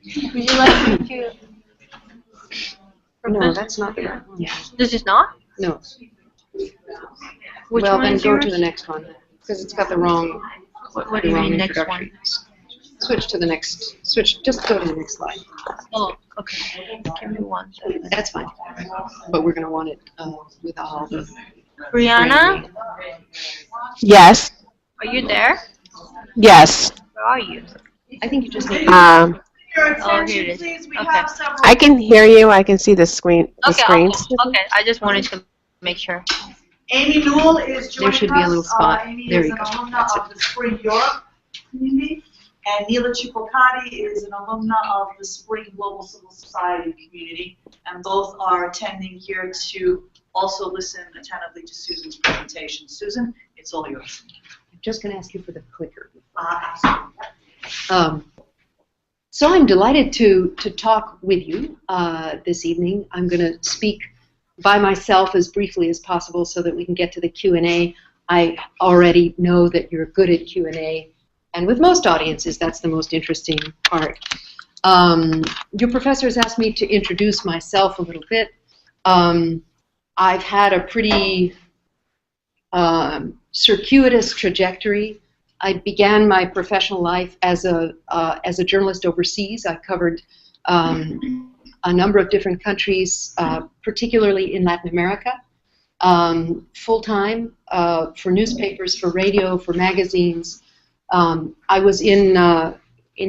Would you like me to? No, that's not the right one. Yeah. This is not? No. Which well, one then is go yours? to the next one because it's got the wrong. What do you mean next one? Switch to the next. Just go to the next slide. Oh, okay. Give me 1 second. That's fine. But we're going to want it with all the. Brianna, Yes. are you there? Yes. Where are you? I think you just need. Oh, here it is. Okay. I can hear you. I can see the screen. The Okay. screens. Okay. I just wanted to make sure. Amy Newell is joining us. There should be a little spot. Amy There is you an go. alumna of the Spring Europe community, and Neela Chipokati is an alumna of the Spring Global Civil Society community, and both are attending here to also listen attentively to Susan's presentation. Susan, it's all yours. I'm just going to ask you for the clicker. Absolutely. So I'm delighted to talk with you this evening. I'm going to speak by myself as briefly as possible so that we can get to the Q&A. I already know that you're good at Q&A, and with most audiences, that's the most interesting part. Your professor has asked me to introduce myself a little bit. I've had a pretty circuitous trajectory. I began my professional life as a journalist overseas. I covered a number of different countries, particularly in Latin America, full-time for newspapers, for radio, for magazines. I was in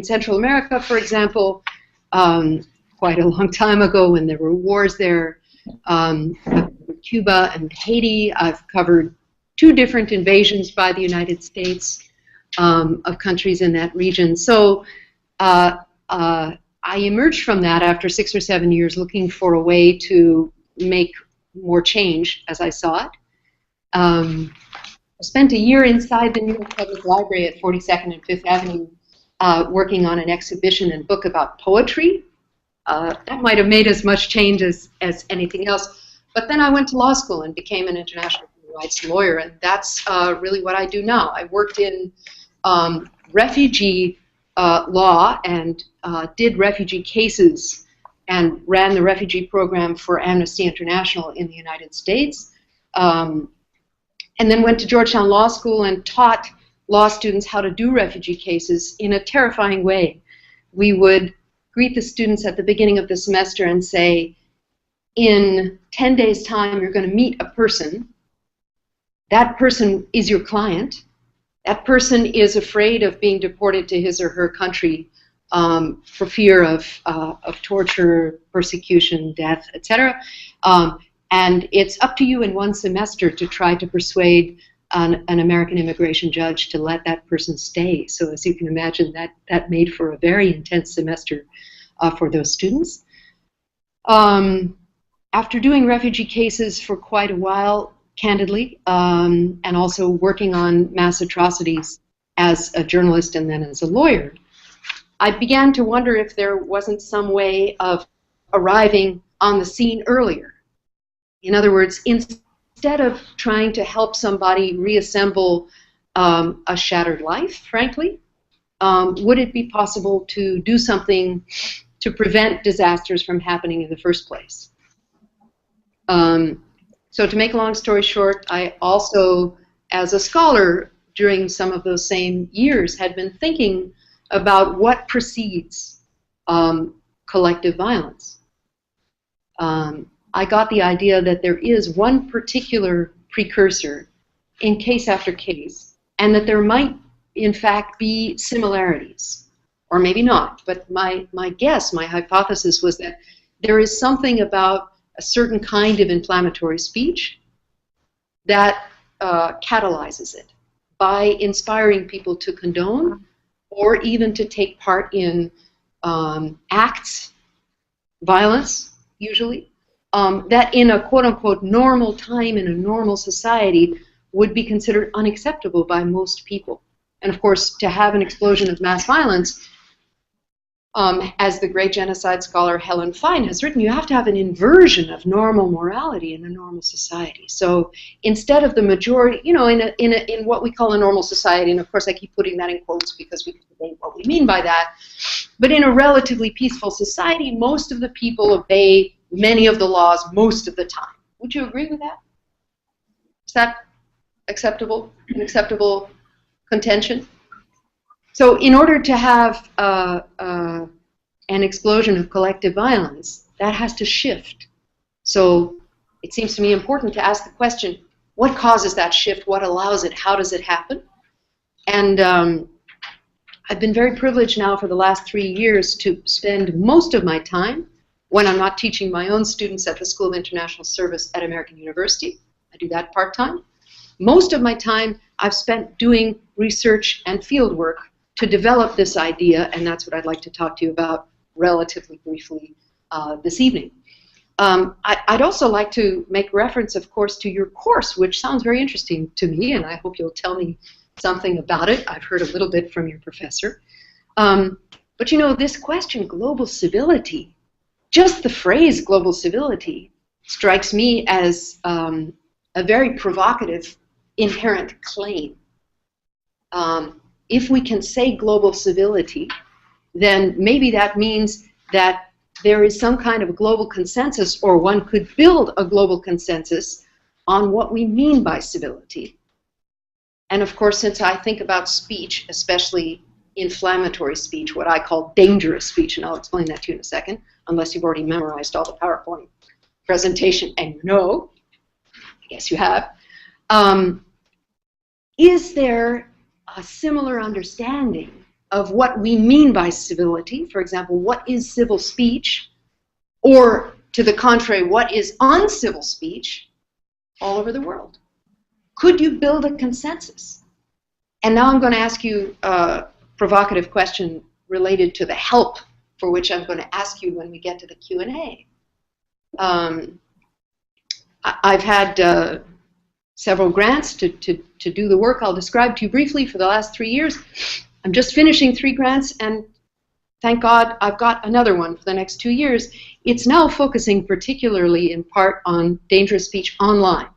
Central America, for example, quite a long time ago when there were wars there. Cuba and Haiti. I've covered 2 different invasions by the United States of countries in that region. So I emerged from that after 6 or 7 years looking for a way to make more change as I saw it. I spent a year inside the New York Public Library at 42nd and 5th Avenue working on an exhibition and book about poetry. That might have made as much change as anything else. But then I went to law school and became an international human rights lawyer, and that's really what I do now. I worked in refugee law and did refugee cases and ran the refugee program for Amnesty International in the United States, and then went to Georgetown Law School and taught law students how to do refugee cases in a terrifying way. We would greet the students at the beginning of the semester and say, in 10 days' time, you're going to meet a person. That person is your client. That person is afraid of being deported to his or her country for fear of torture, persecution, death, etc. And it's up to you in one semester to try to persuade an American immigration judge to let that person stay. So as you can imagine, that made for a very intense semester for those students. After doing refugee cases for quite a while, candidly, and also working on mass atrocities as a journalist and then as a lawyer, I began to wonder if there wasn't some way of arriving on the scene earlier. In other words, instead of trying to help somebody reassemble a shattered life, frankly, would it be possible to do something to prevent disasters from happening in the first place? So to make a long story short, I also, as a scholar during some of those same years, had been thinking about what precedes collective violence. I got the idea that there is one particular precursor in case after case, and that there might, in fact, be similarities, or maybe not. But my guess, my hypothesis was that there is something about a certain kind of inflammatory speech that catalyzes it by inspiring people to condone or even to take part in acts, violence usually, that in a quote-unquote normal time in a normal society would be considered unacceptable by most people. And of course, to have an explosion of mass violence, as the great genocide scholar Helen Fine has written, you have to have an inversion of normal morality in a normal society. So instead of the majority, you know, in what we call a normal society, and of course I keep putting that in quotes because we can debate what we mean by that, But in a relatively peaceful society, most of the people obey many of the laws most of the time. Would you agree with that? Is that acceptable? An acceptable contention? So in order to have an explosion of collective violence, that has to shift. So it seems to me important to ask the question, what causes that shift? What allows it? How does it happen? And I've been very privileged now for the last 3 years to spend most of my time, when I'm not teaching my own students at the School of International Service at American University. I do that part-time. Most of my time I've spent doing research and field work to develop this idea, and that's what I'd like to talk to you about relatively briefly this evening. I'd also like to make reference, of course, to your course, which sounds very interesting to me, and I hope you'll tell me something about it. I've heard a little bit from your professor. But you know, this question, global civility, just the phrase global civility strikes me as a very provocative, inherent claim. If we can say global civility, then maybe that means that there is some kind of a global consensus, or one could build a global consensus on what we mean by civility. And of course, since I think about speech, especially inflammatory speech, what I call dangerous speech, and I'll explain that to you in a second, unless you've already memorized all the PowerPoint presentation, and you know, I guess you have. Is there a similar understanding of what we mean by civility? For example, what is civil speech? Or, to the contrary, what is uncivil speech all over the world? Could you build a consensus? And now I'm going to ask you a provocative question related to the help for which I'm going to ask you when we get to the Q&A. I've had several grants to do the work I'll describe to you briefly for the last 3 years. I'm just finishing 3 grants, and thank God I've got another one for the next 2 years. It's now focusing particularly in part on dangerous speech online.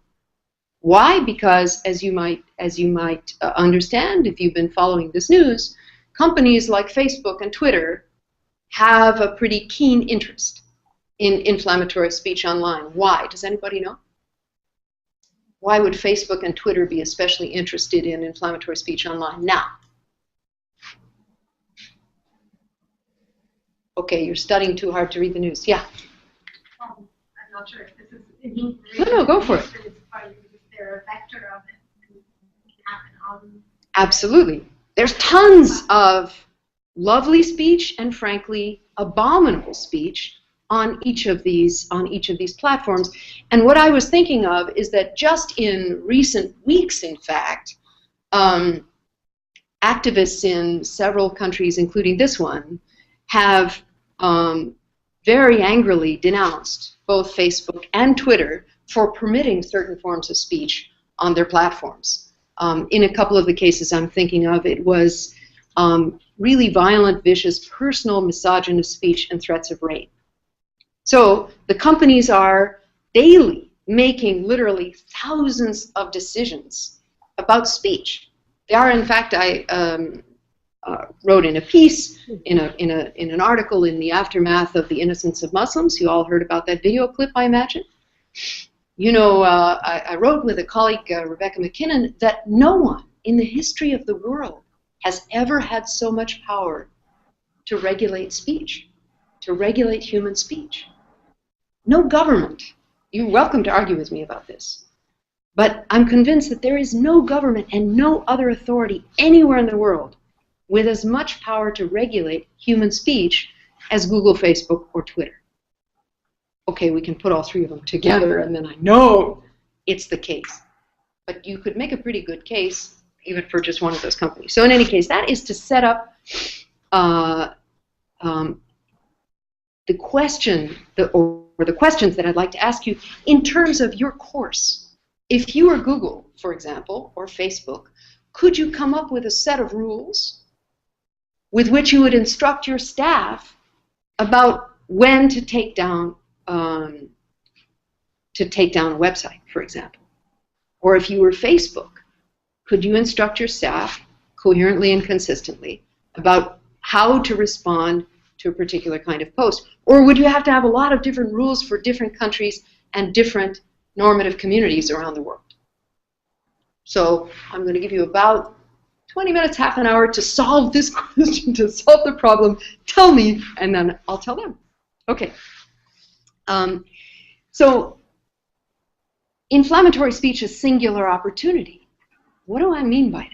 Why? Because as you might understand, if you've been following this news, companies like Facebook and Twitter have a pretty keen interest in inflammatory speech online. Why? Does anybody know? Why would Facebook and Twitter be especially interested in inflammatory speech online now? Okay, you're studying too hard to read the news. Yeah? I'm not sure if this is... No, go for it. They're a vector of it. It can happen on... Absolutely. There's tons of lovely speech and, frankly, abominable speech on each of these platforms. And what I was thinking of is that just in recent weeks, in fact, activists in several countries, including this one, have very angrily denounced both Facebook and Twitter for permitting certain forms of speech on their platforms. In a couple of the cases I'm thinking of, it was really violent, vicious, personal, misogynist speech and threats of rape. So the companies are daily making literally thousands of decisions about speech. They are, in fact, I wrote in a piece, in an article in the aftermath of the innocence of Muslims. You all heard about that video clip, I imagine. You know, I wrote with a colleague, Rebecca McKinnon, that no one in the history of the world has ever had so much power to regulate speech, to regulate human speech. No government. You're welcome to argue with me about this. But I'm convinced that there is no government and no other authority anywhere in the world with as much power to regulate human speech as Google, Facebook, or Twitter. Okay, we can put all 3 of them together, and then I know it's the case. But you could make a pretty good case even for just one of those companies. So in any case, that is to set up the question, or the questions that I'd like to ask you in terms of your course. If you were Google, for example, or Facebook, could you come up with a set of rules with which you would instruct your staff about when to take down a website, for example? Or if you were Facebook, could you instruct your staff coherently and consistently about how to respond to a particular kind of post? Or would you have to have a lot of different rules for different countries and different normative communities around the world? So I'm going to give you about 20 minutes, half an hour to solve this question, to solve the problem. Tell me, and then I'll tell them. Okay. So inflammatory speech is singular opportunity. What do I mean by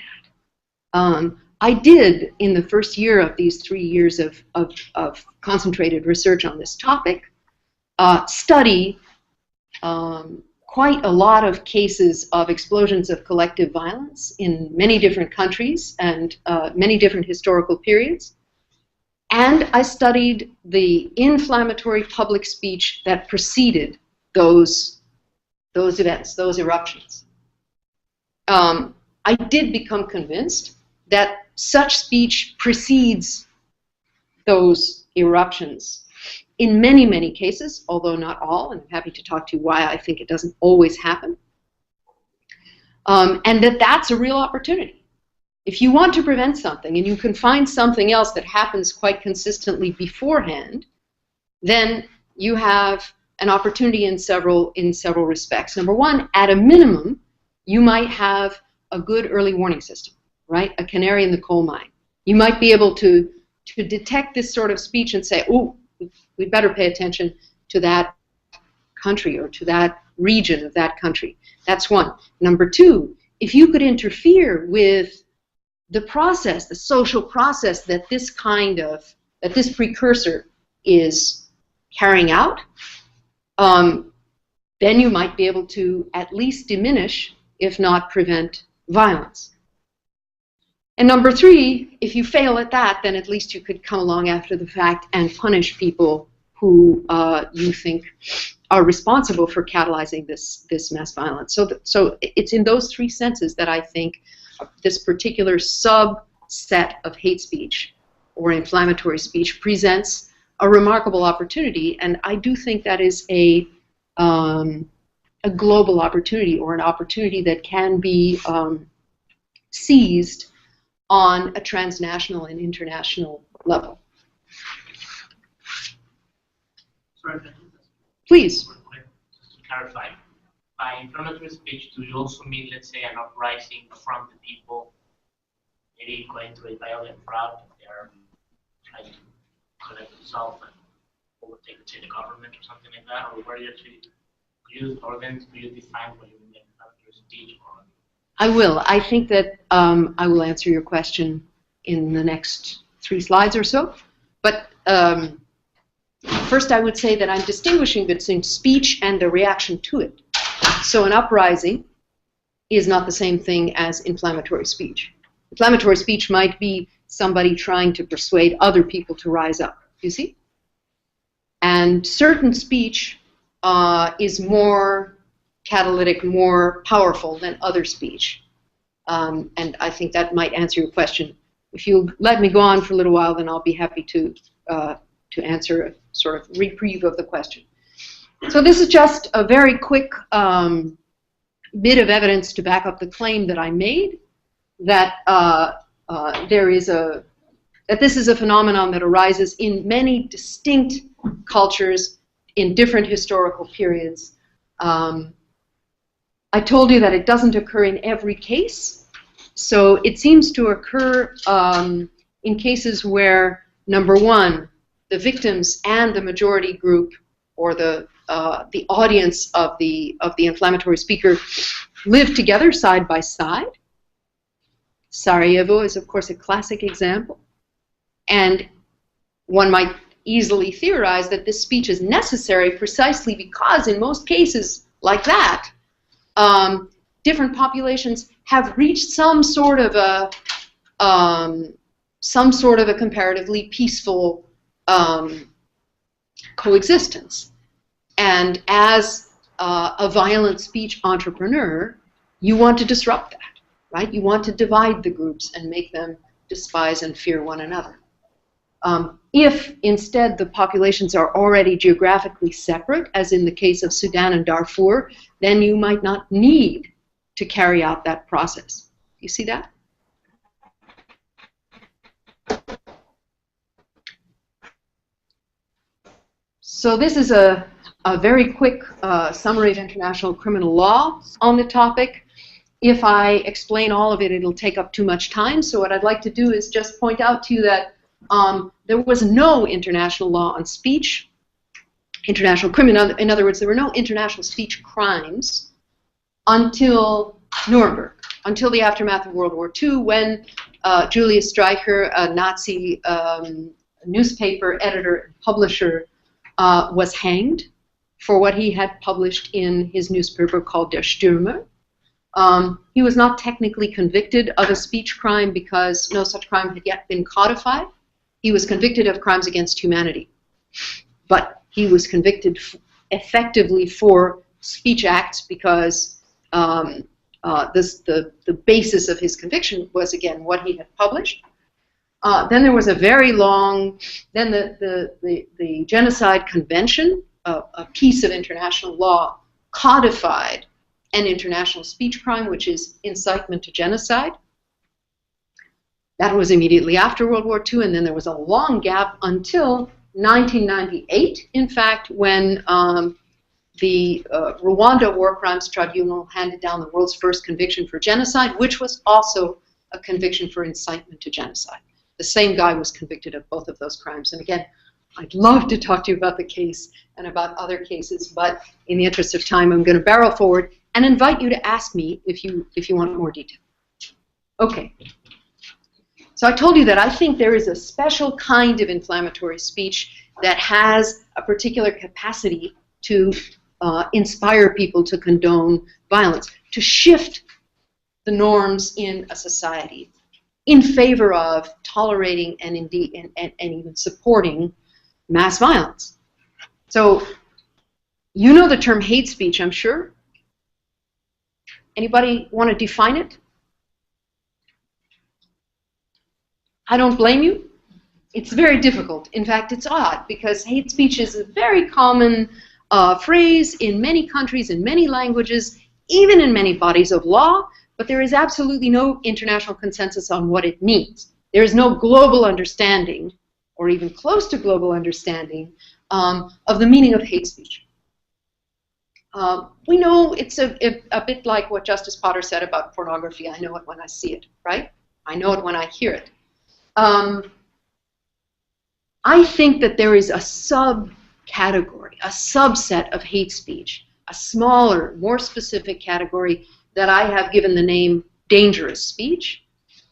that? I did, in the first year of these 3 years of concentrated research on this topic, study quite a lot of cases of explosions of collective violence in many different countries and many different historical periods. And I studied the inflammatory public speech that preceded those events, those eruptions. I did become convinced that such speech precedes those eruptions in many, many cases, although not all, and I'm happy to talk to you why I think it doesn't always happen, and that's a real opportunity. If you want to prevent something and you can find something else that happens quite consistently beforehand, then you have an opportunity in several respects. Number one, at a minimum, you might have a good early warning system, right? A canary in the coal mine. You might be able to detect this sort of speech and say, oh, we'd better pay attention to that country or to that region of that country. That's one. Number two, if you could interfere with the process, the social process that this precursor is carrying out, then you might be able to at least diminish, if not prevent, violence. And number three, if you fail at that, then at least you could come along after the fact and punish people who you think are responsible for catalyzing this mass violence. So it's in those three senses that I think this particular subset of hate speech or inflammatory speech presents a remarkable opportunity, and I do think that is a global opportunity, or an opportunity that can be seized on a transnational and international level. Sorry, Please. just to clarify, by inflammatory speech, do you also mean, let's say, an uprising from the people, maybe going to a violent route, they're trying to collect themselves and overtake the government or something like that, or where you actually use, or then do you define what you mean by inflammatory speech? Or I will. I think that I will answer your question in the next 3 slides or so. But first I would say that I'm distinguishing between speech and the reaction to it. So an uprising is not the same thing as inflammatory speech. Inflammatory speech might be somebody trying to persuade other people to rise up, you see? And certain speech is more catalytic, more powerful than other speech. And I think that might answer your question. If you'll let me go on for a little while, then I'll be happy to answer a sort of reprieve of the question. So this is just a very quick bit of evidence to back up the claim that I made, that that this is a phenomenon that arises in many distinct cultures in different historical periods. I told you that it doesn't occur in every case, so it seems to occur in cases where, number one, the victims and the majority group, or the audience of the inflammatory speaker, live together side by side. Sarajevo is, of course, a classic example, and one might easily theorize that this speech is necessary precisely because, in most cases like that, different populations have reached some sort of a comparatively peaceful coexistence. And as a violent speech entrepreneur, you want to disrupt that, right? You want to divide the groups and make them despise and fear one another. If instead the populations are already geographically separate, as in the case of Sudan and Darfur, then you might not need to carry out that process. You see that? So this is a very quick summary of international criminal law on the topic. If I explain all of it, it'll take up too much time. So what I'd like to do is just point out to you that there was no international law on speech, international criminal. In other words, there were no international speech crimes until Nuremberg, until the aftermath of World War II, when Julius Streicher, a Nazi newspaper editor and publisher, was hanged for what he had published in his newspaper called Der Stürmer. He was not technically convicted of a speech crime because no such crime had yet been codified. He was convicted of crimes against humanity. But he was convicted effectively for speech acts because the basis of his conviction was, again, what he had published. Then there was a very long, then the Genocide Convention, a piece of international law, codified an international speech crime, which is incitement to genocide. That was immediately after World War II, and then there was a long gap until 1998, in fact, when the Rwanda War Crimes Tribunal handed down the world's first conviction for genocide, which was also a conviction for incitement to genocide. The same guy was convicted of both of those crimes. And again, I'd love to talk to you about the case and about other cases, but in the interest of time, I'm going to barrel forward and invite you to ask me if you want more detail. Okay. So I told you that I think there is a special kind of inflammatory speech that has a particular capacity to inspire people to condone violence, to shift the norms in a society in favor of tolerating and indeed and even supporting mass violence. So you know the term hate speech, I'm sure. Anybody want to define it? I don't blame you. It's very difficult. In fact, it's odd because hate speech is a very common phrase in many countries, in many languages, even in many bodies of law, but there is absolutely no international consensus on what it means. There is no global understanding, or even close to global understanding, of the meaning of hate speech. We know it's a bit like what Justice Potter said about pornography. I know it when I see it, right? I know it when I hear it. I think that there is a subcategory, a subset of hate speech, a smaller, more specific category that I have given the name dangerous speech,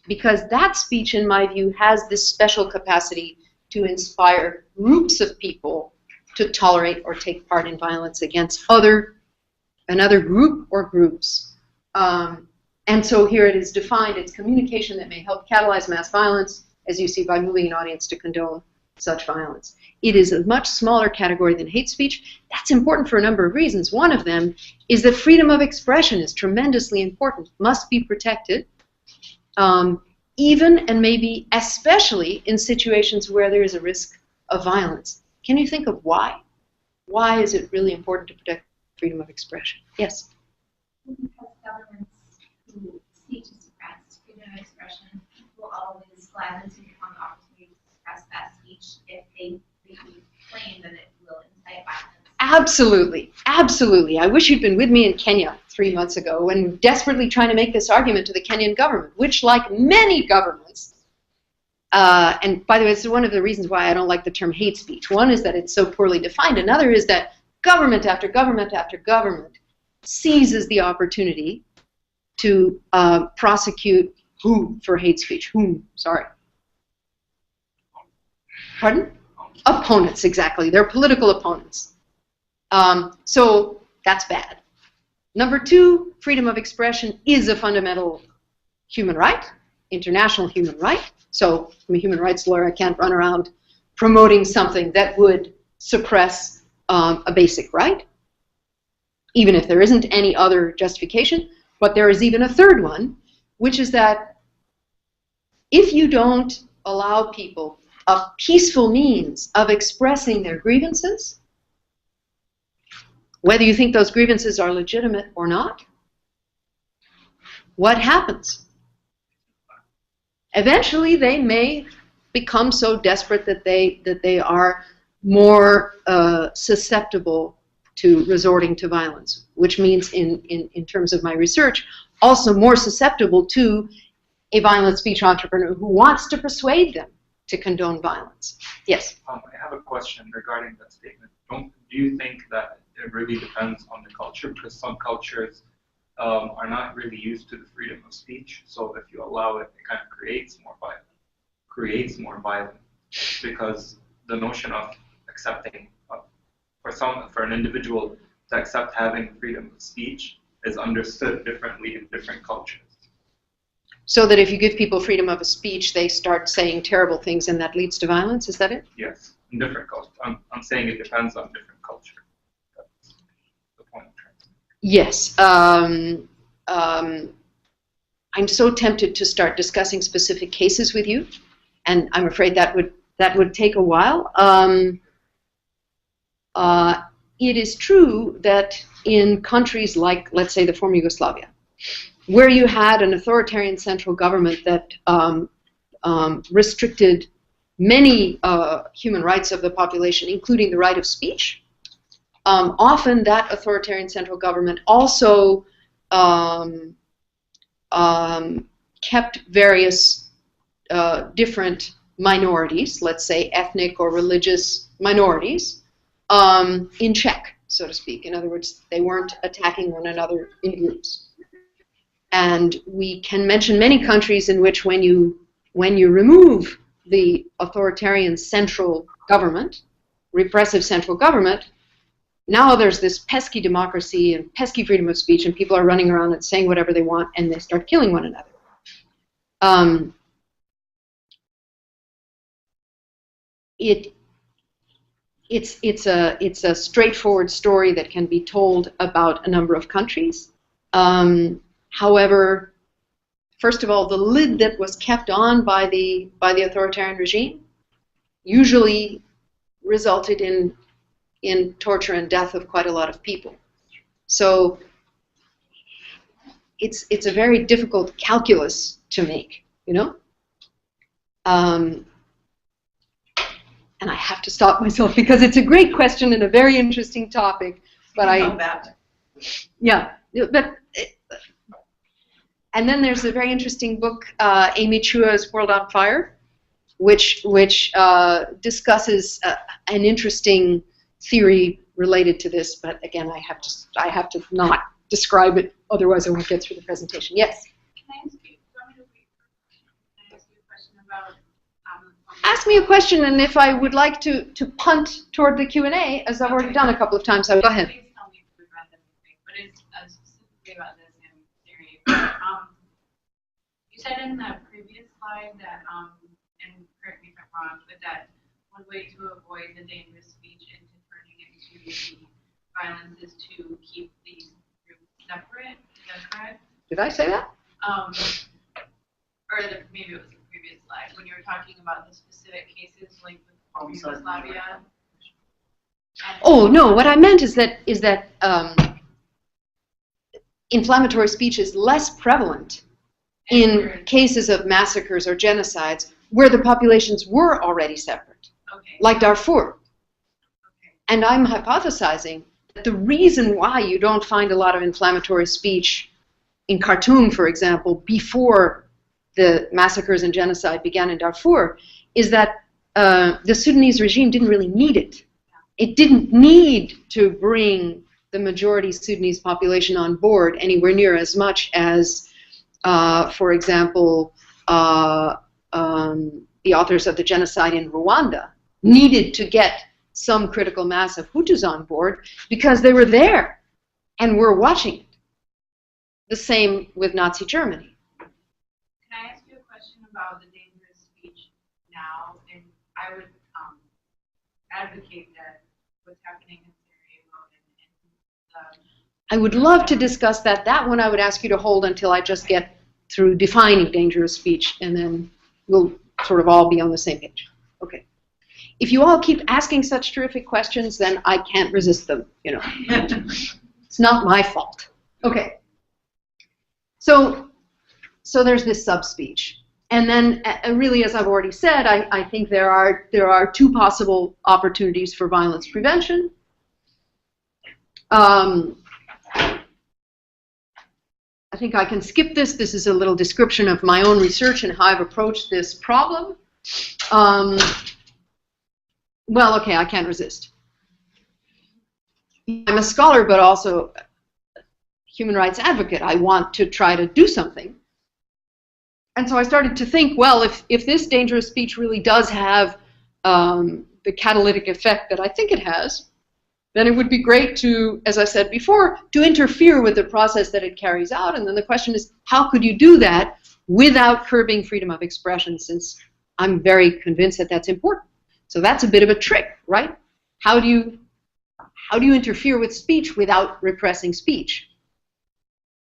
because that speech, in my view, has this special capacity to inspire groups of people to tolerate or take part in violence against another group or groups. And so here it is defined, it's communication that may help catalyze mass violence, as you see, by moving an audience to condone such violence. It is a much smaller category than hate speech. That's important for a number of reasons. One of them is that freedom of expression is tremendously important, must be protected, even and maybe especially in situations where there is a risk of violence. Can you think of why? Why is it really important to protect freedom of expression? Yes? Because governments who seek to suppress freedom of expression will always gladly take upon the opportunity to suppress that speech if they claim that it will incite violence. Absolutely, absolutely. I wish you'd been with me in Kenya 3 months ago when desperately trying to make this argument to the Kenyan government, which, like many governments, and by the way, it's one of the reasons why I don't like the term hate speech. One is that it's so poorly defined. Another is that government after government after government seizes the opportunity to prosecute who for hate speech? Whom? Sorry. Pardon? Opponents, exactly. They're political opponents. So that's bad. Number two, freedom of expression is a fundamental human right, international human right. So I'm a human rights lawyer. I can't run around promoting something that would suppress a basic right, even if there isn't any other justification. But there is even a third one, which is that if you don't allow people a peaceful means of expressing their grievances, whether you think those grievances are legitimate or not, what happens? Eventually, they may become so desperate that they are more susceptible to resorting to violence, which means in terms of my research, also more susceptible to a violent speech entrepreneur who wants to persuade them to condone violence. Yes? I have a question regarding that statement. Do you think that it really depends on the culture? Because some cultures are not really used to the freedom of speech. So if you allow it, it kind of creates more violence. Because the notion of accepting, for an individual to accept having freedom of speech is understood differently in different cultures. So that if you give people freedom of speech, they start saying terrible things and that leads to violence, is that it? Yes, in different cultures. I'm saying it depends on different culture. That's the point I'm trying to make. Yes. I'm so tempted to start discussing specific cases with you, and I'm afraid that would take a while. It is true that in countries like, let's say, the former Yugoslavia, where you had an authoritarian central government that restricted many human rights of the population, including the right of speech, often that authoritarian central government also kept various different minorities, let's say ethnic or religious minorities, in check, so to speak. In other words, they weren't attacking one another in groups. And we can mention many countries in which when you remove the authoritarian central government, repressive central government, now there's this pesky democracy and pesky freedom of speech, and people are running around and saying whatever they want, and they start killing one another. It's a straightforward story that can be told about a number of countries. However, first of all, the lid that was kept on by the authoritarian regime usually resulted in torture and death of quite a lot of people. So it's a very difficult calculus to make, you know? And I have to stop myself because it's a great question and a very interesting topic. But yeah, but. And then there's a very interesting book, Amy Chua's World on Fire, which discusses an interesting theory related to this. But again, I have to not describe it, otherwise I won't get through the presentation. Yes. Can I ask you? Can I ask you a question about? Ask me a question, and if I would like to punt toward the Q&A, as I've already done a couple of times, I will go ahead. Please tell me if we've read them, but it's specifically about this in theory. You said in the previous slide that, and correct me if I'm wrong, but that one way to avoid the dangerous speech into turning into the violence is to keep these groups separate. Is that correct? Did I say that? Maybe it was the previous slide when you were talking about the specific cases like with Yugoslavia. Oh no, what I meant is that inflammatory speech is less prevalent in cases of massacres or genocides where the populations were already separate, like Darfur. And I'm hypothesizing that the reason why you don't find a lot of inflammatory speech in Khartoum, for example, before the massacres and genocide began in Darfur, is that the Sudanese regime didn't really need it. It didn't need to bring the majority Sudanese population on board anywhere near as much as, for example, the authors of the genocide in Rwanda needed to get some critical mass of Hutus on board because they were there and were watching it. The same with Nazi Germany. Can I ask you a question about the dangerous speech now? And I would advocate that what's happening in Syria I would love to discuss that. That one I would ask you to hold until I just get through defining dangerous speech, and then we'll sort of all be on the same page. Okay. If you all keep asking such terrific questions, then I can't resist them, you know. It's not my fault. Okay. So there's this sub-speech. And then, really, as I've already said, I think there are two possible opportunities for violence prevention. I think I can skip this. This is a little description of my own research and how I've approached this problem. Well, okay, I can't resist. I'm a scholar, but also a human rights advocate. I want to try to do something. And so I started to think, well, if this dangerous speech really does have the catalytic effect that I think it has, then it would be great to, as I said before, to interfere with the process that it carries out. And then the question is, how could you do that without curbing freedom of expression, since I'm very convinced that that's important. So that's a bit of a trick, right? How do you interfere with speech without repressing speech?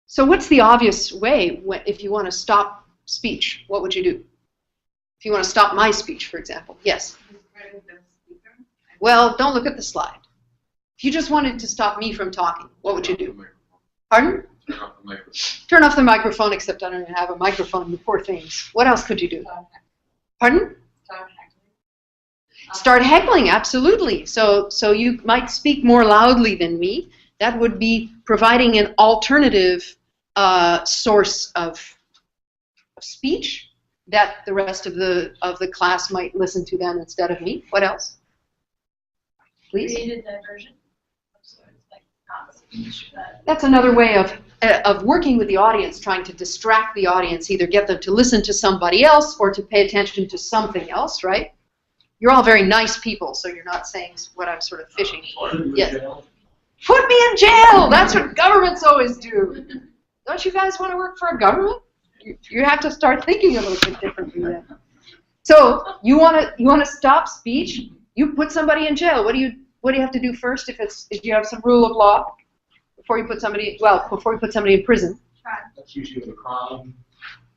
So what's the obvious way if you want to stop speech? What would you do? If you want to stop my speech, for example. Yes? Well, don't look at the slide. If you just wanted to stop me from talking, what would you do? Pardon? Turn off the microphone. Turn off the microphone, except I don't even have a microphone, the poor things. What else could you do? Pardon? Start heckling, absolutely. So you might speak more loudly than me. That would be providing an alternative source of speech that the rest of the class might listen to then instead of me. What else? Please. Created diversion. So it's like not speech, but That's another way of working with the audience, trying to distract the audience, either get them to listen to somebody else or to pay attention to something else, right? You're all very nice people, so you're not saying what I'm sort of fishing for. Yes. Put me in jail! That's what governments always do. Don't you guys want to work for a government? You have to start thinking a little bit differently then. So you want to stop speech? You put somebody in jail. What do you have to do first if you have some rule of law before you put somebody in prison? That's usually the crime.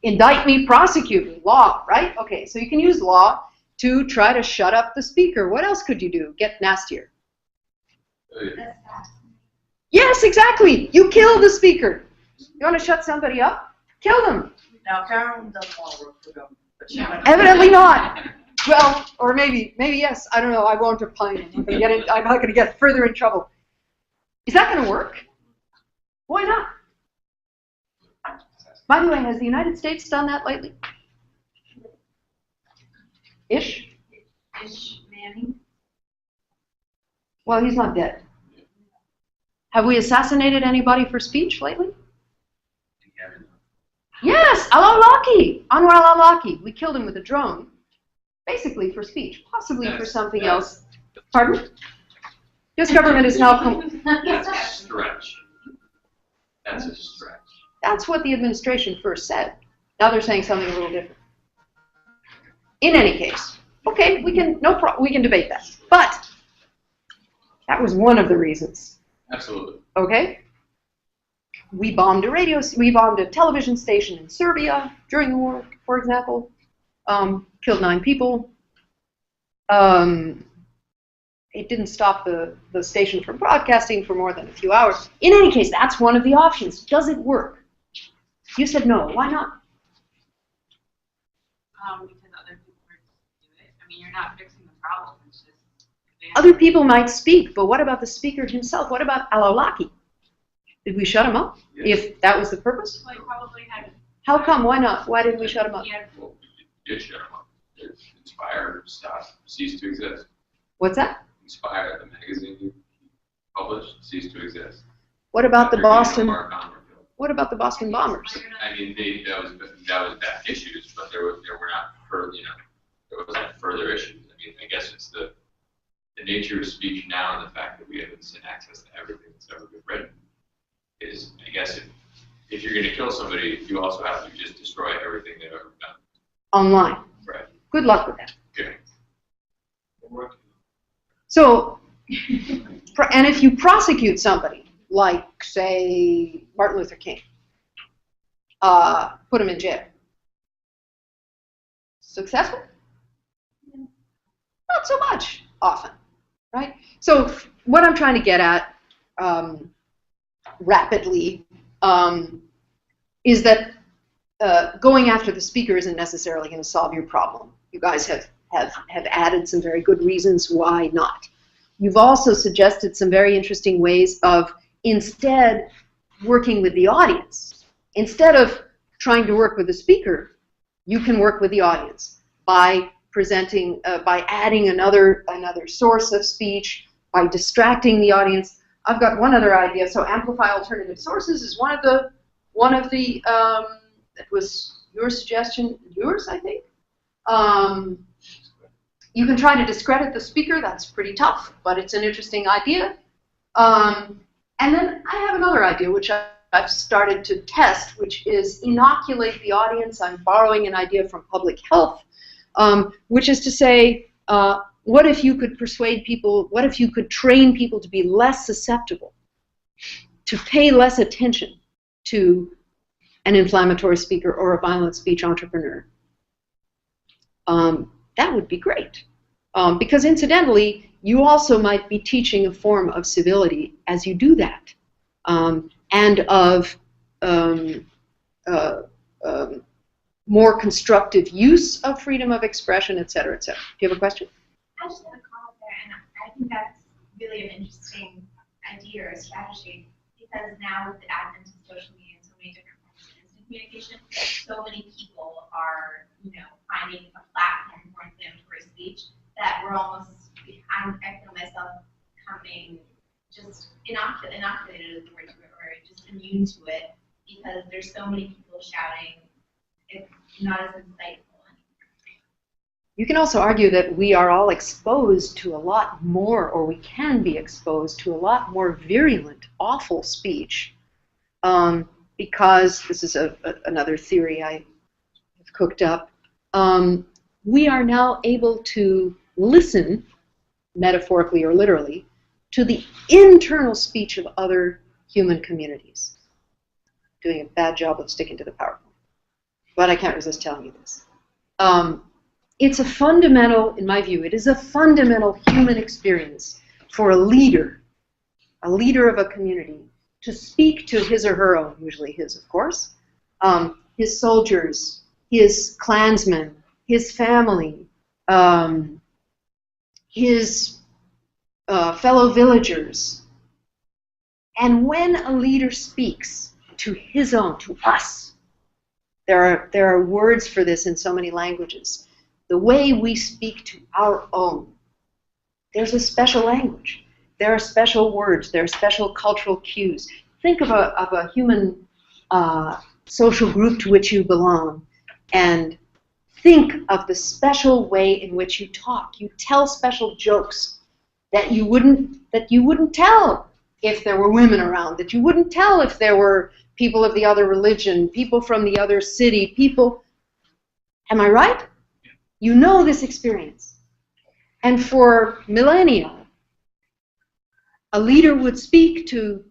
Indict me, prosecute me, law, right? Okay, so you can use law to try to shut up the speaker. What else could you do? Get nastier. Yes, exactly. You kill the speaker. You want to shut somebody up? Kill them. Now, Karen doesn't want to work for them. Evidently not. Well, or maybe yes. I don't know. I won't opine. I'm not going to get further in trouble. Is that going to work? Why not? By the way, has the United States done that lately? Ish? Ish Manning. Well, he's not dead. Have we assassinated anybody for speech lately? Yes, al-Awlaki, Anwar al-Awlaki. We killed him with a drone, basically for speech, possibly for something else. Pardon? This government is now... That's a stretch. That's a stretch. That's what the administration first said. Now they're saying something a little different. In any case, okay, we can debate that. But that was one of the reasons. Absolutely. Okay? We bombed a television station in Serbia during the war, for example. Killed 9 people. It didn't stop the station from broadcasting for more than a few hours. In any case, that's one of the options. Does it work? You said no. Why not? Because other people are do it. I mean, you're not fixing the problem. It's just Other people might speak, but what about the speaker himself? What about al-Awlaki? Did we shut him up? Yes. If that was the purpose? like probably had. How come? Why not? Why didn't we shut him up? Yeah. Well, you did shut them up. Inspire, stop, cease to exist. What's that? Inspire, the magazine you published, cease to exist. What about the After being Boston? Mark Converfield. What about the Boston bombers? I mean, that was bad issues, but there were not further, there wasn't further issues. I mean, I guess it's the nature of speech now and the fact that we have instant access to everything that's ever been written is, I guess, if you're going to kill somebody, you also have to just destroy everything they've ever done. Online. Right. Good luck with that. Okay. So, and if you prosecute somebody, like, say, Martin Luther King, put him in jail. Successful? Not so much, often, right? So what I'm trying to get at rapidly is that going after the speaker isn't necessarily going to solve your problem. You guys have added some very good reasons why not. You've also suggested some very interesting ways of instead working with the audience. Instead of trying to work with the speaker, you can work with the audience by presenting, by adding another source of speech, by distracting the audience. I've got one other idea. So amplify alternative sources is one of the that was your suggestion, yours, I think. You can try to discredit the speaker. That's pretty tough, but it's an interesting idea. And then I have another idea, which I've started to test, which is inoculate the audience. I'm borrowing an idea from public health, which is to say, what if you could persuade people, what if you could train people to be less susceptible, to pay less attention to an inflammatory speaker or a violent speech entrepreneur? That would be great. Because incidentally, you also might be teaching a form of civility as you do that, and of more constructive use of freedom of expression, et cetera, et cetera. Do you have a question? I just have a comment there, and I think that's really an interesting idea or strategy, because now with the advent of social media and so many different forms of instant communication, so many people are, finding a platform for inflammatory speech that we're almost, I feel myself becoming just inoculated is the word to it, or just immune to it, because there's so many people shouting, it's not as insightful. You can also argue that we are all exposed to a lot more, or we can be exposed to a lot more virulent, awful speech, because this is another theory I have cooked up. We are now able to listen, metaphorically or literally, to the internal speech of other human communities. Doing a bad job of sticking to the PowerPoint, but I can't resist telling you this. It's a fundamental, in my view, it is a fundamental human experience for a leader of a community, to speak to his or her own, usually his, of course, his soldiers, his clansmen, his family, his fellow villagers. And when a leader speaks to his own, to us, there are words for this in so many languages. The way we speak to our own, there's a special language. There are special words. There are special cultural cues. Think of a human social group to which you belong, and think of the special way in which you talk. You tell special jokes that you wouldn't tell if there were women around, that you wouldn't tell if there were people of the other religion, people from the other city, people. Am I right? You know this experience. And for millennia, a leader would speak to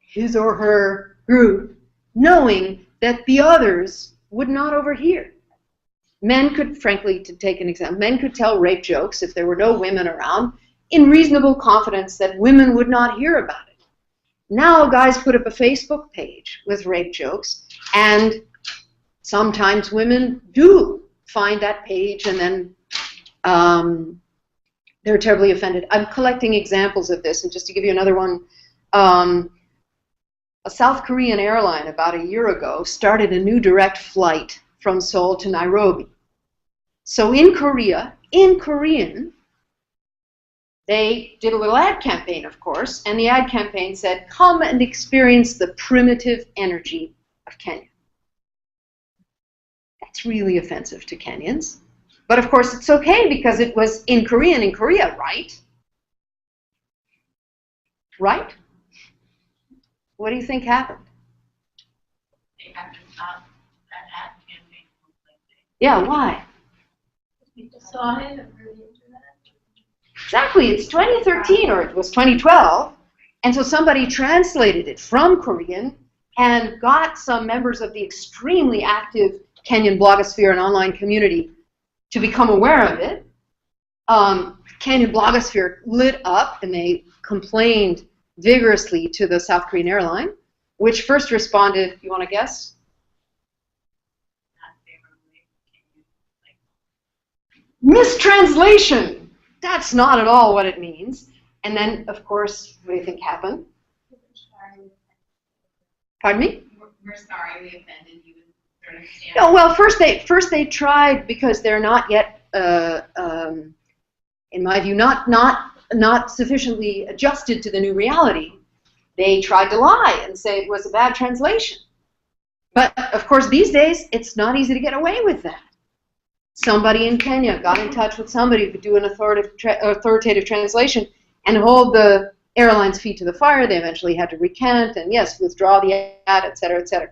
his or her group, knowing that the others would not overhear. Men could, frankly, to take an example, men could tell rape jokes if there were no women around, in reasonable confidence that women would not hear about it. Now guys put up a Facebook page with rape jokes, and sometimes women do find that page, and then they're terribly offended. I'm collecting examples of this, and just to give you another one, a South Korean airline about a year ago started a new direct flight from Seoul to Nairobi. So in Korea, in Korean, they did a little ad campaign, of course, and the ad campaign said, "Come and experience the primitive energy of Kenya." That's really offensive to Kenyans. But of course it's okay because it was in Korean in Korea, right? Right? What do you think happened? They have to stop that ad campaign completely. Yeah, why? So I haven't really into that. Exactly, it's 2013 or it was 2012, and so somebody translated it from Korean and got some members of the extremely active Kenyan blogosphere and online community to become aware of it. Kenyan blogosphere lit up and they complained vigorously to the South Korean airline, which first responded, you want to guess? Mistranslation! That's not at all what it means. And then, of course, what do you think happened? Pardon me? We're sorry we offended you. Sort of stand. No, well, first they tried, because they're not yet, in my view, not sufficiently adjusted to the new reality. They tried to lie and say it was a bad translation. But, of course, these days, it's not easy to get away with that. Somebody in Kenya got in touch with somebody who could do an authoritative translation and hold the airline's feet to the fire. They eventually had to recant and, yes, withdraw the ad, et cetera, et cetera.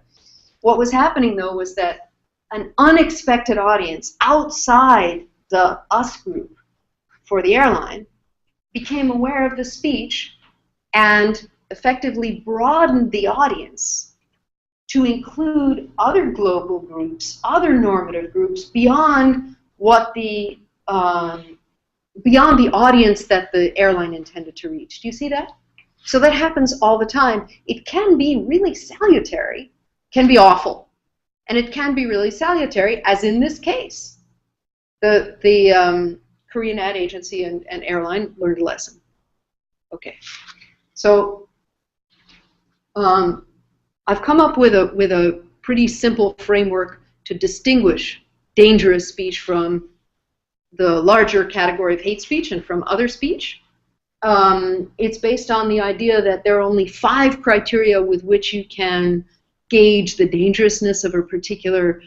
What was happening, though, was that an unexpected audience outside the us group for the airline became aware of the speech and effectively broadened the audience to include other global groups, other normative groups beyond what the audience that the airline intended to reach. Do you see that? So that happens all the time. It can be really salutary, can be awful, and it can be really salutary, as in this case. The Korean ad agency and airline learned a lesson. Okay, so I've come up with a pretty simple framework to distinguish dangerous speech from the larger category of hate speech and from other speech. It's based on the idea that there are only 5 criteria with which you can gauge the dangerousness of a particular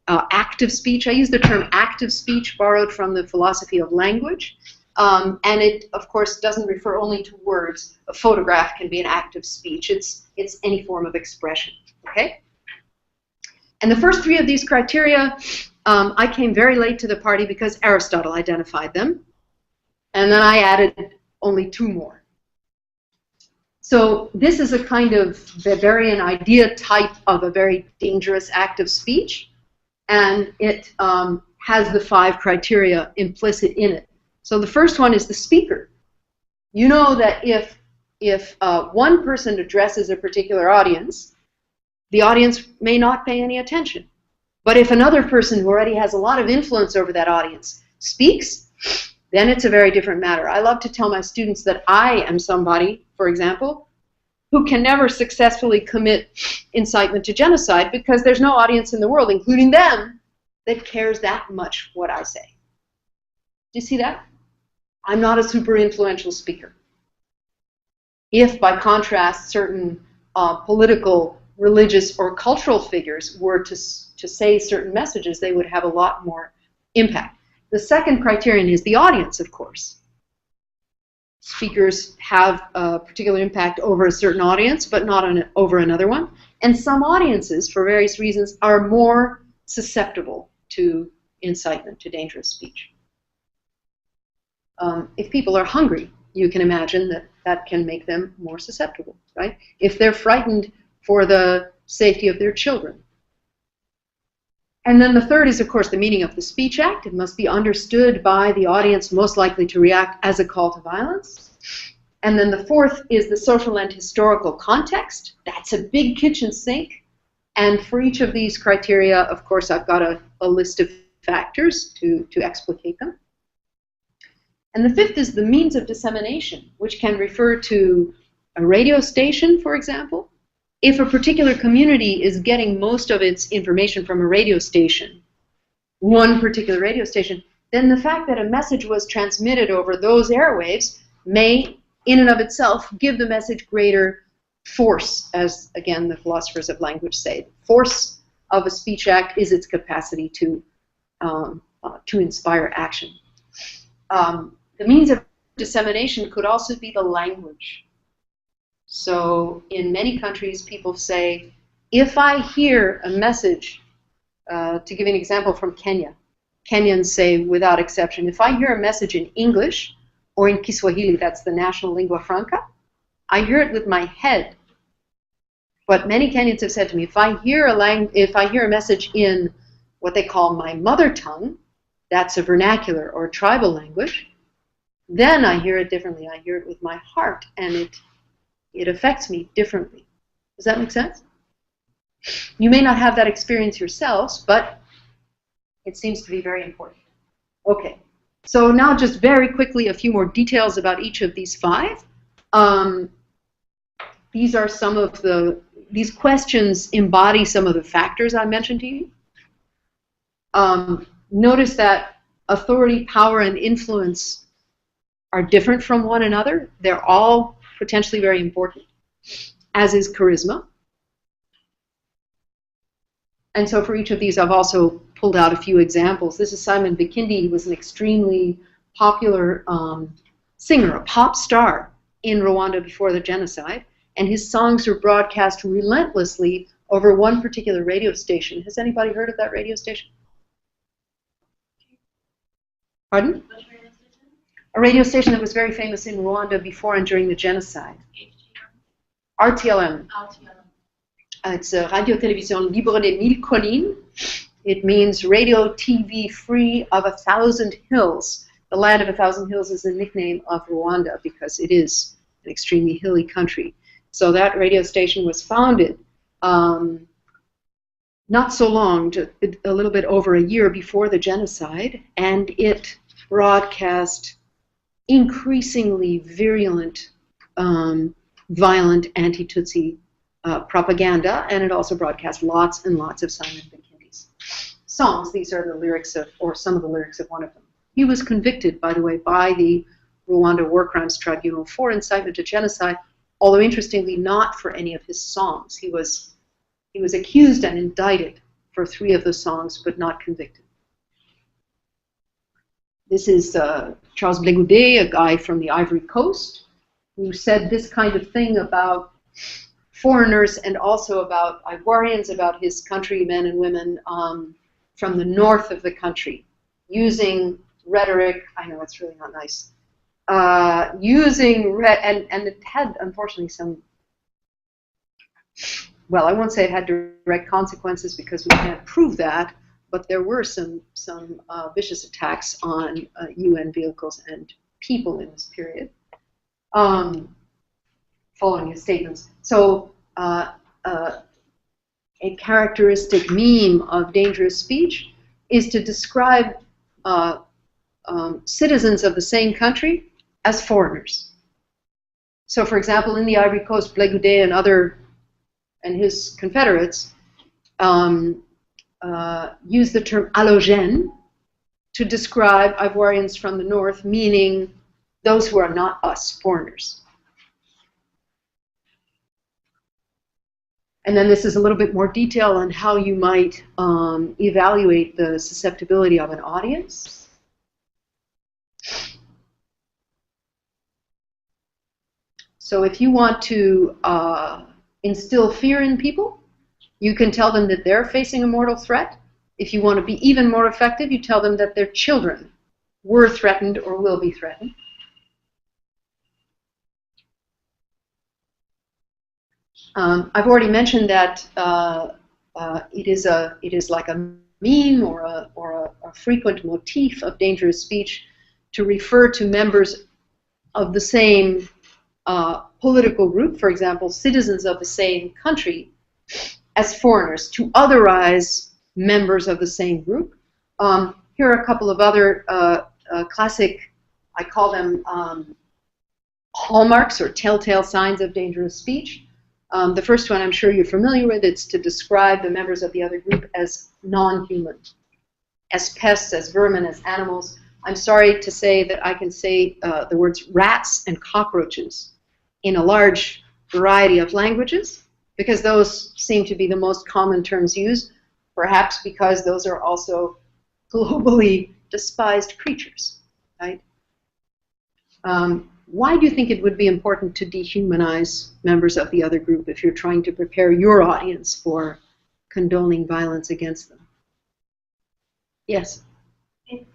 active speech. I use the term active speech, borrowed from the philosophy of language. And it, of course, doesn't refer only to words. A photograph can be an active speech. It's any form of expression. Okay? And the first 3 of these criteria, I came very late to the party because Aristotle identified them. And then I added only 2 more. So this is a kind of Weberian idea type of a very dangerous active speech. And it has the 5 criteria implicit in it. So the first one is the speaker. You know that if one person addresses a particular audience, the audience may not pay any attention. But if another person who already has a lot of influence over that audience speaks, then it's a very different matter. I love to tell my students that I am somebody, for example, who can never successfully commit incitement to genocide because there's no audience in the world, including them, that cares that much what I say. Do you see that? I'm not a super influential speaker. If, by contrast, certain political, religious, or cultural figures were to say certain messages, they would have a lot more impact. The second criterion is the audience, of course. Speakers have a particular impact over a certain audience, but not over another one. And some audiences, for various reasons, are more susceptible to incitement, to dangerous speech. If people are hungry, you can imagine that that can make them more susceptible, right? If they're frightened for the safety of their children. And then the third is, of course, the meaning of the Speech Act. It must be understood by the audience most likely to react as a call to violence. And then the fourth is the social and historical context. That's a big kitchen sink. And for each of these criteria, of course, I've got a list of factors to explicate them. And the fifth is the means of dissemination, which can refer to a radio station, for example. If a particular community is getting most of its information from a radio station, one particular radio station, then the fact that a message was transmitted over those airwaves may, in and of itself, give the message greater force, as, again, the philosophers of language say. The force of a speech act is its capacity to inspire action. The means of dissemination could also be the language. So in many countries, people say, if I hear a message, to give an example from Kenya, Kenyans say, without exception, if I hear a message in English or in Kiswahili, that's the national lingua franca, I hear it with my head. But many Kenyans have said to me, if I hear a message in what they call my mother tongue, that's a vernacular or tribal language, then I hear it differently. I hear it with my heart, and it affects me differently. Does that make sense? You may not have that experience yourselves, but it seems to be very important. Okay, So now just very quickly a few more details about each of these 5. These are some of these questions embody some of the factors I mentioned to you. Notice that authority, power, and influence are different from one another. They're all potentially very important, as is charisma. And so for each of these, I've also pulled out a few examples. This is Simon Bikindi. He was an extremely popular singer, a pop star in Rwanda before the genocide. And his songs were broadcast relentlessly over one particular radio station. Has anybody heard of that radio station? Pardon? Which radio station? A radio station that was very famous in Rwanda before and during the genocide. RTLM. It's Radio Télévision Libre des Mille Collines. It means Radio TV Free of 1,000 Hills. The Land of 1,000 Hills is the nickname of Rwanda because it is an extremely hilly country. So that radio station was founded not so long, a little bit over a year before the genocide, and it broadcast increasingly virulent, violent anti-Tutsi propaganda, and it also broadcast lots and lots of Simon Bikindi's songs. These are the lyrics of, or some of the lyrics of one of them. He was convicted, by the way, by the Rwanda War Crimes Tribunal for incitement to genocide, although interestingly not for any of his songs. He was accused and indicted for 3 of the songs, but not convicted. This is Charles Blégoudet, a guy from the Ivory Coast, who said this kind of thing about foreigners and also about Ivorians, about his countrymen and women from the north of the country, using rhetoric. I know it's really not nice. And it had, unfortunately, some, well, I won't say it had direct consequences because we can't prove that, but there were some vicious attacks on UN vehicles and people in this period, following his statements. So a characteristic meme of dangerous speech is to describe citizens of the same country as foreigners. So, for example, in the Ivory Coast, Blégoudet and his confederates use the term allogène to describe Ivorians from the north, meaning those who are not us, foreigners. And then this is a little bit more detail on how you might evaluate the susceptibility of an audience. So if you want to instill fear in people, you can tell them that they're facing a mortal threat. If you want to be even more effective, you tell them that their children were threatened or will be threatened. I've already mentioned that it is like a meme or a frequent motif of dangerous speech to refer to members of the same political group, for example, citizens of the same country, as foreigners, to otherize members of the same group. Here are a couple of other classic, I call them hallmarks or telltale signs of dangerous speech. The first one I'm sure you're familiar with. It's to describe the members of the other group as non-human, as pests, as vermin, as animals. I'm sorry to say that I can say the words rats and cockroaches in a large variety of languages, because those seem to be the most common terms used, perhaps because those are also globally despised creatures, right? Why do you think it would be important to dehumanize members of the other group if you're trying to prepare your audience for condoning violence against them? Yes? It's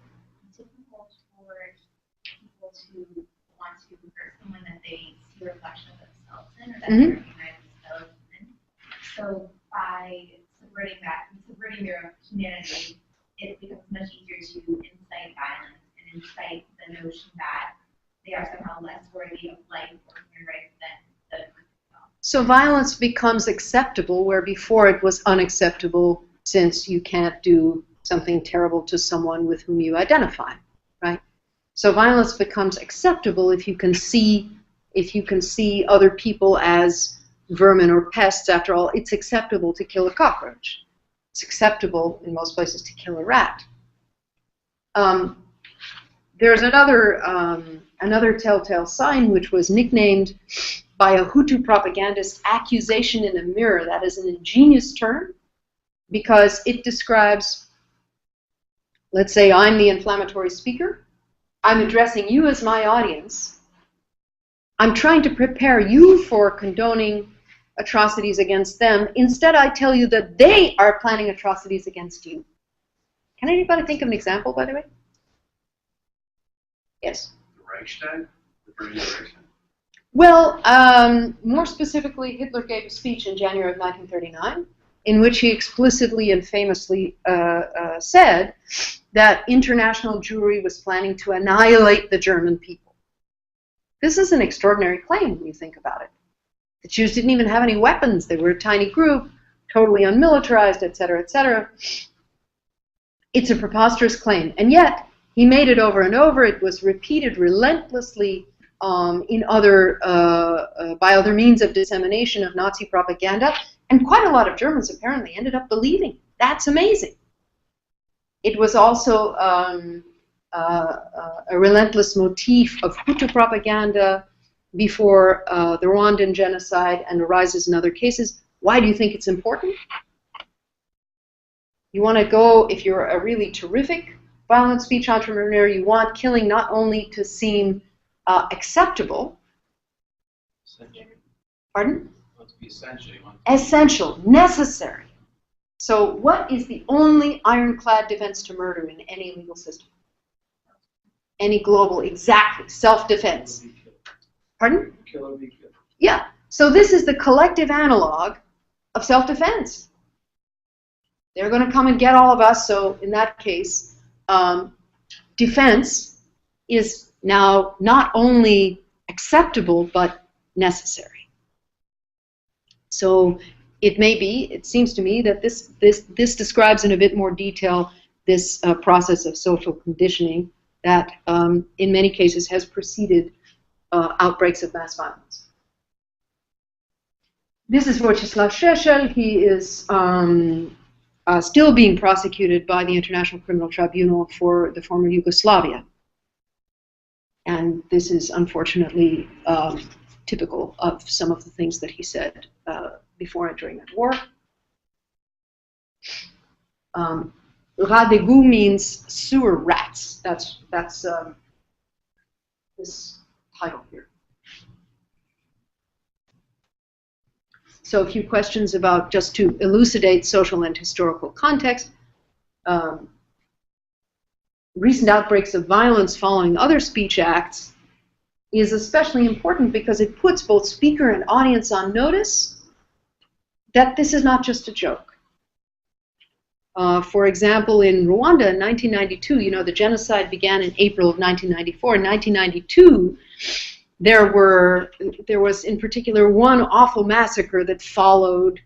difficult for people to want to hurt someone that they see a reflection of themselves in, or that they recognize themselves in. So by subverting their own humanity, it becomes much easier to incite violence and incite the notion that they are somehow less worthy of life or human rights than the group itself. So violence becomes acceptable where before it was unacceptable, since you can't do something terrible to someone with whom you identify, right? So violence becomes acceptable if you can see other people as vermin or pests. After all, it's acceptable to kill a cockroach. It's acceptable in most places to kill a rat. There's another telltale sign which was nicknamed by a Hutu propagandist accusation in a mirror. That is an ingenious term because it describes, let's say I'm the inflammatory speaker. I'm addressing you as my audience. I'm trying to prepare you for condoning atrocities against them. Instead, I tell you that they are planning atrocities against you. Can anybody think of an example, by the way? Yes? The Reichstag? The Berlin Reichstag? Well, more specifically, Hitler gave a speech in January of 1939 in which he explicitly and famously said that international Jewry was planning to annihilate the German people. This is an extraordinary claim when you think about it. The Jews didn't even have any weapons. They were a tiny group, totally unmilitarized, etc., etc. It's a preposterous claim. And yet, he made it over and over. It was repeated relentlessly by other means of dissemination of Nazi propaganda. And quite a lot of Germans apparently ended up believing. That's amazing. It was also a relentless motif of Hutu propaganda before the Rwandan genocide and arises in other cases. Why do you think it's important? You want to go, if you're a really terrific violent speech entrepreneur, you want killing not only to seem acceptable. Essential. Pardon? To be essential. Essential, necessary. So what is the only ironclad defense to murder in any legal system? Any global, exactly, self-defense. Pardon? Kill or be killed. Yeah. So this is the collective analog of self-defense. They're going to come and get all of us, so in that case, defense is now not only acceptable, but necessary. So it seems to me that this describes in a bit more detail this process of social conditioning that in many cases has preceded outbreaks of mass violence. This is Wojciech Šešelj. He is still being prosecuted by the International Criminal Tribunal for the former Yugoslavia. And this is unfortunately typical of some of the things that he said before and during that war. Rat d'égout means sewer rats. That's this title here. So a few questions about, just to elucidate social and historical context. Recent outbreaks of violence following other speech acts is especially important because it puts both speaker and audience on notice that this is not just a joke. For example, in Rwanda in 1992, you know, the genocide began in April of 1994. In 1992, there was in particular one awful massacre that followed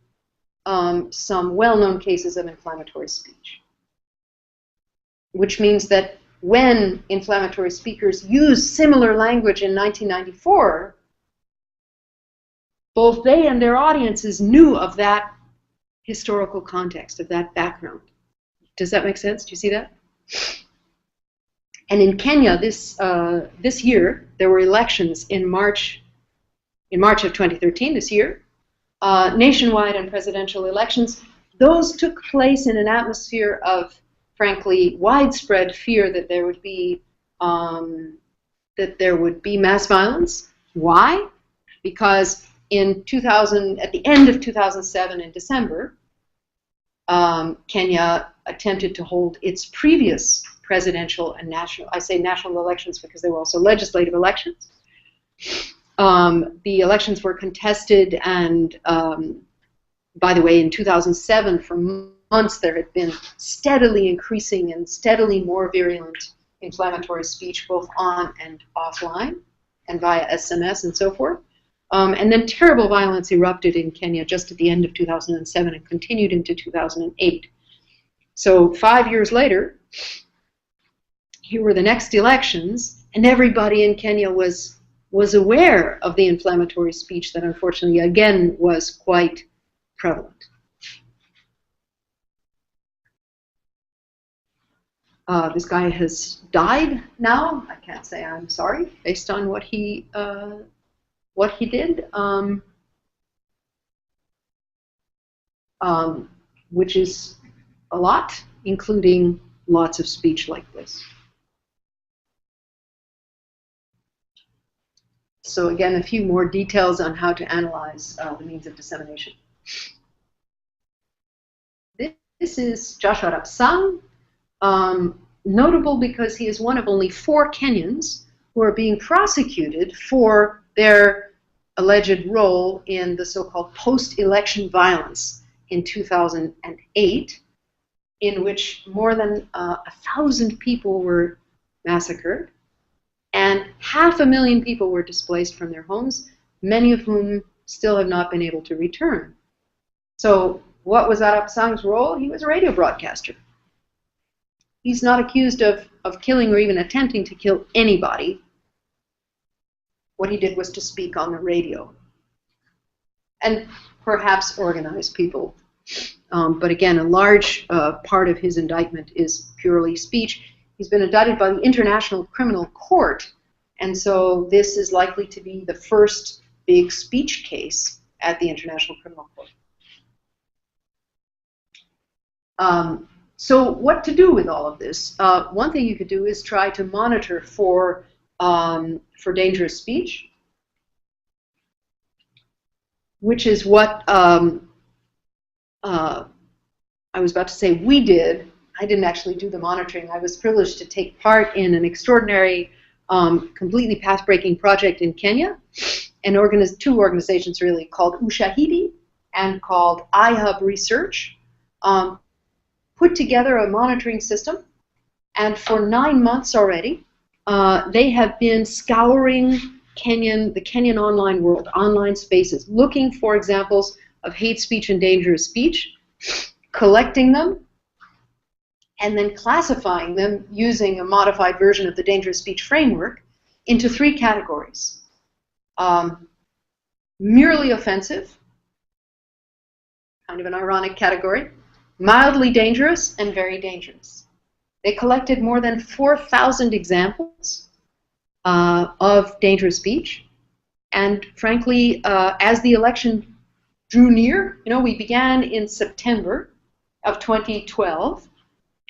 some well-known cases of inflammatory speech, which means that when inflammatory speakers used similar language in 1994, both they and their audiences knew of that historical context, of that background. Does that make sense? Do you see that? And in Kenya, this year, there were elections in March of 2013, this year, nationwide and presidential elections. Those took place in an atmosphere of, frankly, widespread fear that there would be mass violence. Why? Because at the end of 2007, in December, Kenya attempted to hold its previous presidential and national, I say national elections because they were also legislative elections. The elections were contested, and by the way, in 2007, for months there had been steadily increasing and steadily more virulent inflammatory speech, both on and offline, and via SMS and so forth. And then terrible violence erupted in Kenya just at the end of 2007 and continued into 2008. So 5 years later, here were the next elections, And everybody in Kenya was aware of the inflammatory speech that unfortunately, again, was quite prevalent. This guy has died now. I can't say I'm sorry based on what he did, which is a lot, including lots of speech like this. So again, a few more details on how to analyze the means of dissemination. This is Joshua Rapsang, notable because he is one of only 4 Kenyans who are being prosecuted for their alleged role in the so-called post-election violence in 2008, in which more than 1,000 people were massacred, and 500,000 people were displaced from their homes, many of whom still have not been able to return. So what was Arap Sang's role? He was a radio broadcaster. He's not accused of killing or even attempting to kill anybody. What he did was to speak on the radio and perhaps organize people. But again, a large part of his indictment is purely speech. He's been indicted by the International Criminal Court, and so this is likely to be the first big speech case at the International Criminal Court. So what to do with all of this? One thing you could do is try to monitor for dangerous speech, which is what I was about to say we did. I didn't actually do the monitoring. I was privileged to take part in an extraordinary, completely path-breaking project in Kenya, and 2 organizations really called Ushahidi and called iHub Research, put together a monitoring system, and for 9 months already, they have been scouring the Kenyan online world, online spaces, looking for examples of hate speech and dangerous speech, collecting them, and then classifying them using a modified version of the dangerous speech framework into 3 categories. Merely offensive, kind of an ironic category, mildly dangerous, and very dangerous. They collected more than 4,000 examples of dangerous speech, and frankly, as the election drew near, we began in September of 2012,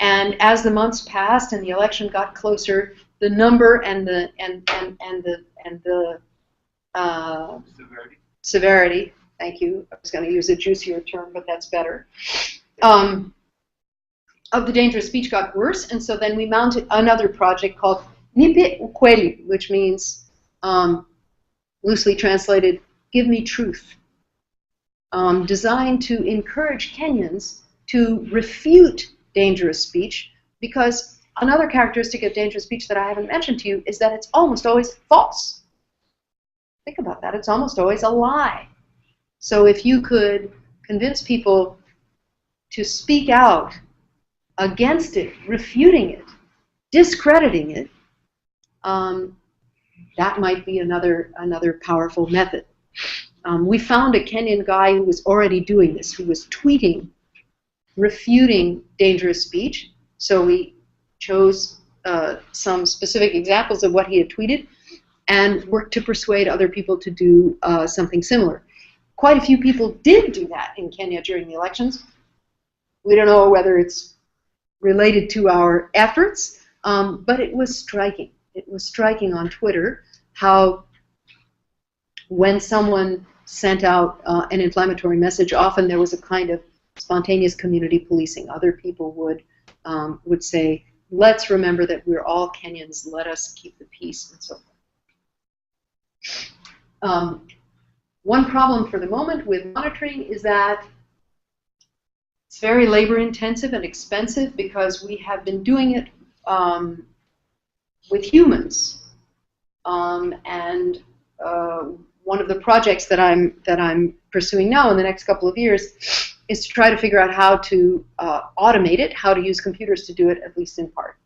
and as the months passed and the election got closer, the number and the severity. Thank you. I was going to use a juicier term, but that's better. Of the dangerous speech got worse, and so then we mounted another project called Nipe Ukweli, which means, loosely translated, give me truth, designed to encourage Kenyans to refute dangerous speech, because another characteristic of dangerous speech that I haven't mentioned to you is that it's almost always false. Think about that. It's almost always a lie. So if you could convince people to speak out against it, refuting it, discrediting it, that might be another powerful method. We found a Kenyan guy who was already doing this, who was tweeting, refuting dangerous speech. So we chose some specific examples of what he had tweeted and worked to persuade other people to do something similar. Quite a few people did do that in Kenya during the elections. We don't know whether it's related to our efforts, but it was striking. It was striking on Twitter how when someone sent out an inflammatory message, often there was a kind of spontaneous community policing. Other people would say, let's remember that we're all Kenyans, let us keep the peace, and so forth. One problem for the moment with monitoring is that it's very labor intensive and expensive because we have been doing it with humans. One of the projects that I'm pursuing now in the next couple of years is to try to figure out how to automate it, how to use computers to do it, at least in part.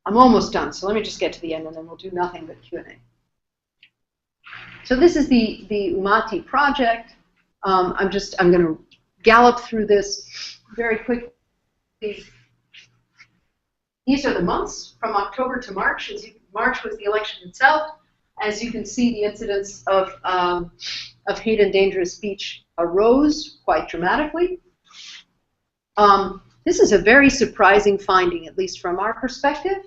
I'm almost done, so let me just get to the end and then we'll do nothing but Q&A. So this is the Umati project. I'm going to gallop through this very quickly. These are the months from October to March. March was the election itself. As you can see, the incidence of hate and dangerous speech arose quite dramatically. This is a very surprising finding, at least from our perspective.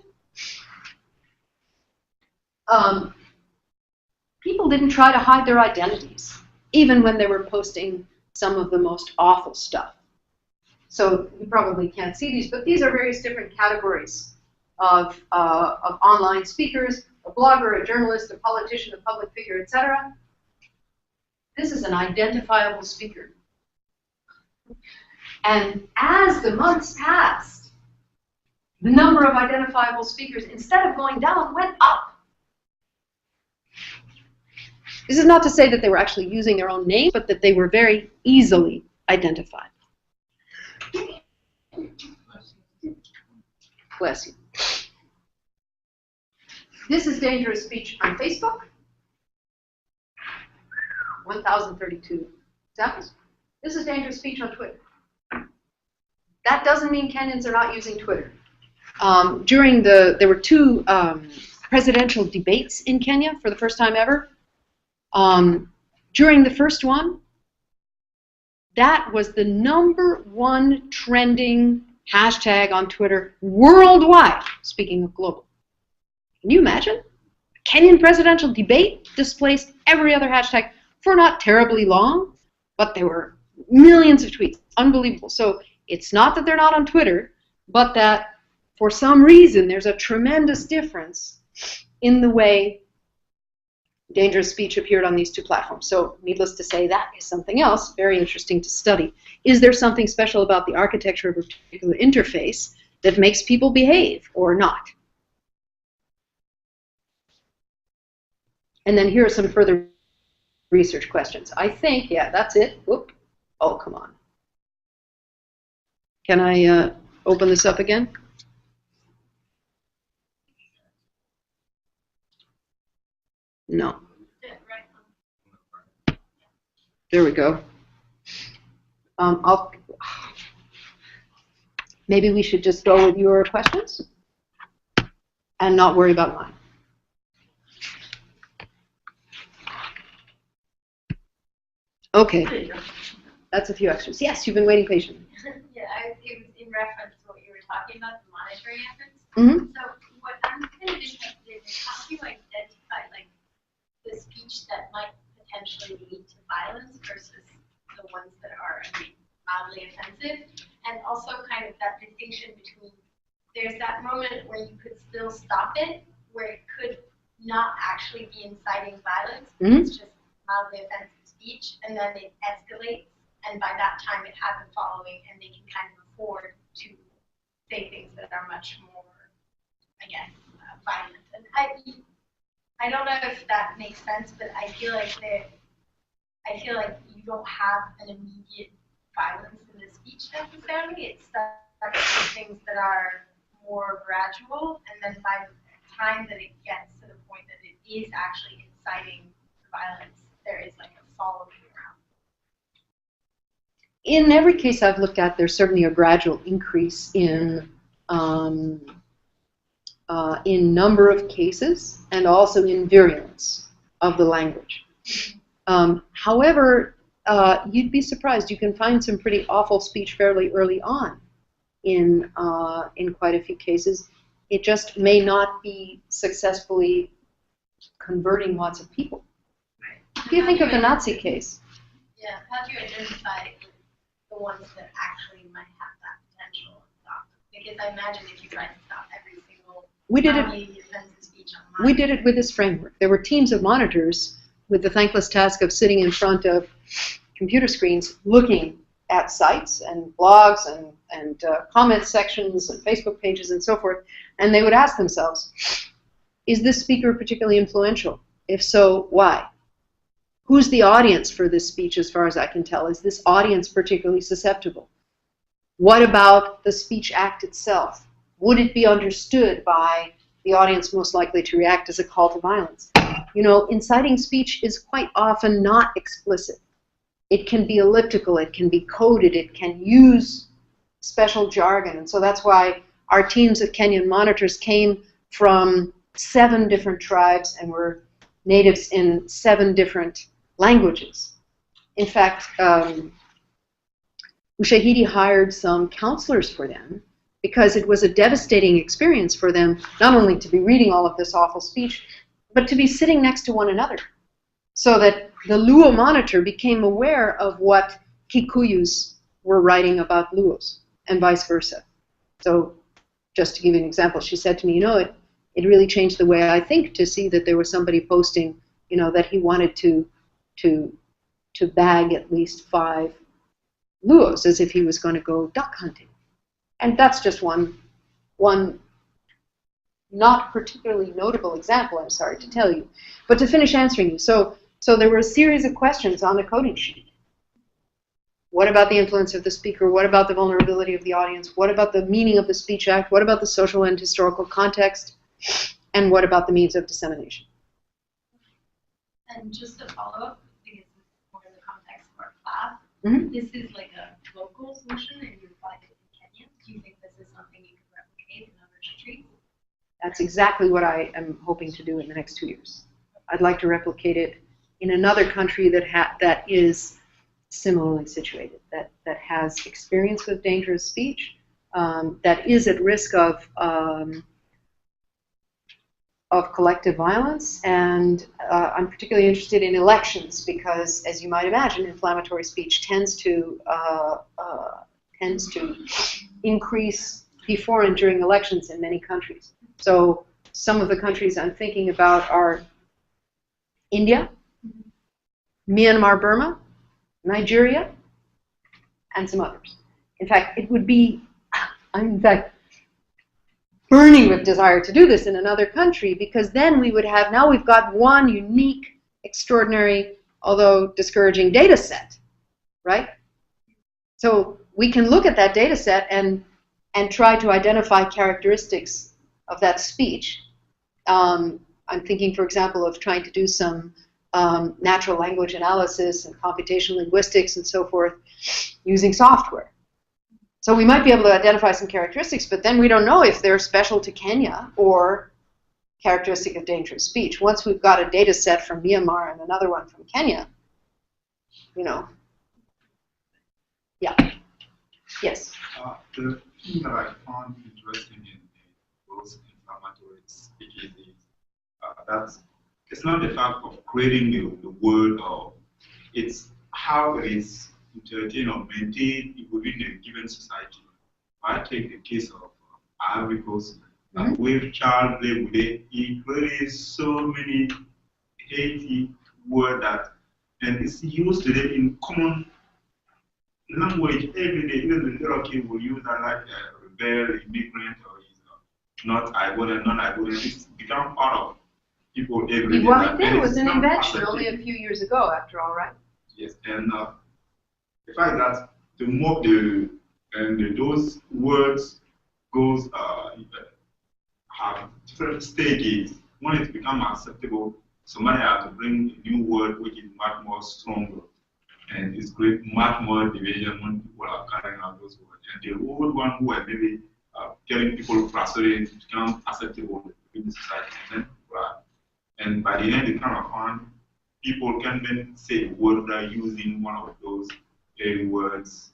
People didn't try to hide their identities, even when they were posting some of the most awful stuff. So you probably can't see these, but these are various different categories of online speakers: a blogger, a journalist, a politician, a public figure, etc. This is an identifiable speaker. And as the months passed, the number of identifiable speakers, instead of going down, went up. This is not to say that they were actually using their own name, but that they were very easily identified. Bless you. This is dangerous speech on Facebook. 1,032 examples. This is dangerous speech on Twitter. That doesn't mean Kenyans are not using Twitter. There were two presidential debates in Kenya for the first time ever. During the first one, that was the #1 trending hashtag on Twitter worldwide, speaking of global. Can you imagine? A Kenyan presidential debate displaced every other hashtag for not terribly long, but there were millions of tweets. Unbelievable. So it's not that they're not on Twitter, but that for some reason there's a tremendous difference in the way dangerous speech appeared on these two platforms. So needless to say, that is something else very interesting to study. Is there something special about the architecture of a particular interface that makes people behave or not? And then here are some further research questions. I think, yeah, that's it. Whoop. Oh, come on. Can I open this up again? No. There we go. Maybe we should just go with your questions and not worry about mine. Okay. That's a few extras. Yes, you've been waiting patiently. Yeah, it was in reference to what you were talking about, the monitoring efforts. Mm-hmm. So what I'm kind of interested in is how do you identify like the speech that might potentially lead to violence versus the ones that are mildly offensive, and also kind of that distinction between there's that moment where you could still stop it, where it could not actually be inciting violence, it's just mildly offensive speech, and then it escalates, and by that time it has a following, and they can kind of afford to say things that are much more, I guess, violent. And I don't know if that makes sense, but I feel like you don't have an immediate violence in the speech necessarily. It starts with things that are more gradual, and then by the time that it gets to the point that it is actually inciting violence, there is like a following around. In every case I've looked at, there's certainly a gradual increase in number of cases and also in virulence of the language. However, you'd be surprised. You can find some pretty awful speech fairly early on in quite a few cases. It just may not be successfully converting lots of people. What do you think of the Nazi case? Yeah, how do you identify the ones that actually might have that potential? Because I imagine if you tried to stop every single offensive speech online. We did it with this framework. There were teams of monitors with the thankless task of sitting in front of computer screens looking at sites and blogs and comment sections and Facebook pages and so forth, and they would ask themselves, is this speaker particularly influential? If so, why? Who's the audience for this speech as far as I can tell? Is this audience particularly susceptible? What about the speech act itself? would it be understood by the audience most likely to react as a call to violence? You know, inciting speech is quite often not explicit. It can be elliptical, it can be coded, it can use special jargon. And so that's why our teams of Kenyan monitors came from 7 different tribes and were natives in 7 different languages. In fact, Ushahidi hired some counselors for them because it was a devastating experience for them not only to be reading all of this awful speech, but to be sitting next to one another, so that the Luo monitor became aware of what Kikuyus were writing about Luos and vice versa. So just to give you an example, she said to me, you know, it really changed the way I think to see that there was somebody posting, you know, that he wanted to bag at least 5 Luos as if he was going to go duck hunting. And that's just one not particularly notable example, I'm sorry to tell you. But to finish answering you, so there were a series of questions on the coding sheet. What about the influence of the speaker? What about the vulnerability of the audience? What about the meaning of the Speech Act? What about the social and historical context? And what about the means of dissemination? And just to follow up, because this is more in the context of our class, this is like a local solution and you applied it in Kenya. Do you think this is something you can replicate in other countries? That's exactly what I am hoping to do in the next 2 years. I'd like to replicate it in another country that is similarly situated, that has experience with dangerous speech, that is at risk of collective violence, and I'm particularly interested in elections because, as you might imagine, inflammatory speech tends to increase before and during elections in many countries. So some of the countries I'm thinking about are India, Myanmar, Burma, Nigeria, and some others. In fact, it would be, I'm in fact burning with desire to do this in another country, because then we would have, now we've got one unique, extraordinary, although discouraging data set, right? So we can look at that data set and try to identify characteristics of that speech. I'm thinking, for example, of trying to do some natural language analysis and computational linguistics and so forth using software. So we might be able to identify some characteristics, but then we don't know if they're special to Kenya or characteristic of dangerous speech. Once we've got a data set from Myanmar and another one from Kenya, you know. Yeah. Yes. The thing that I found interesting in those inflammatory speeches is that it's not the fact of creating the word, or it's how it is entertained or maintained within a given society. I take the case of Ivory Coast, where child labor, he created so many hateful words that, and it's used today in common language every day. Even the little kid will use that, like a rebel, immigrant, or not Ivorian, non-Ivorian. It's become part of people every day. Well, it was an invention only a few years ago, after all, right? Yes, and the fact that the more those words goes have different stages. When it becomes acceptable, somebody has to bring a new word which is much more stronger, and it's great much more division when people are carrying out those words. And the old one who are maybe getting people frustrated become acceptable in the society. And by the end, you kind of find people can then say a word without using one of those words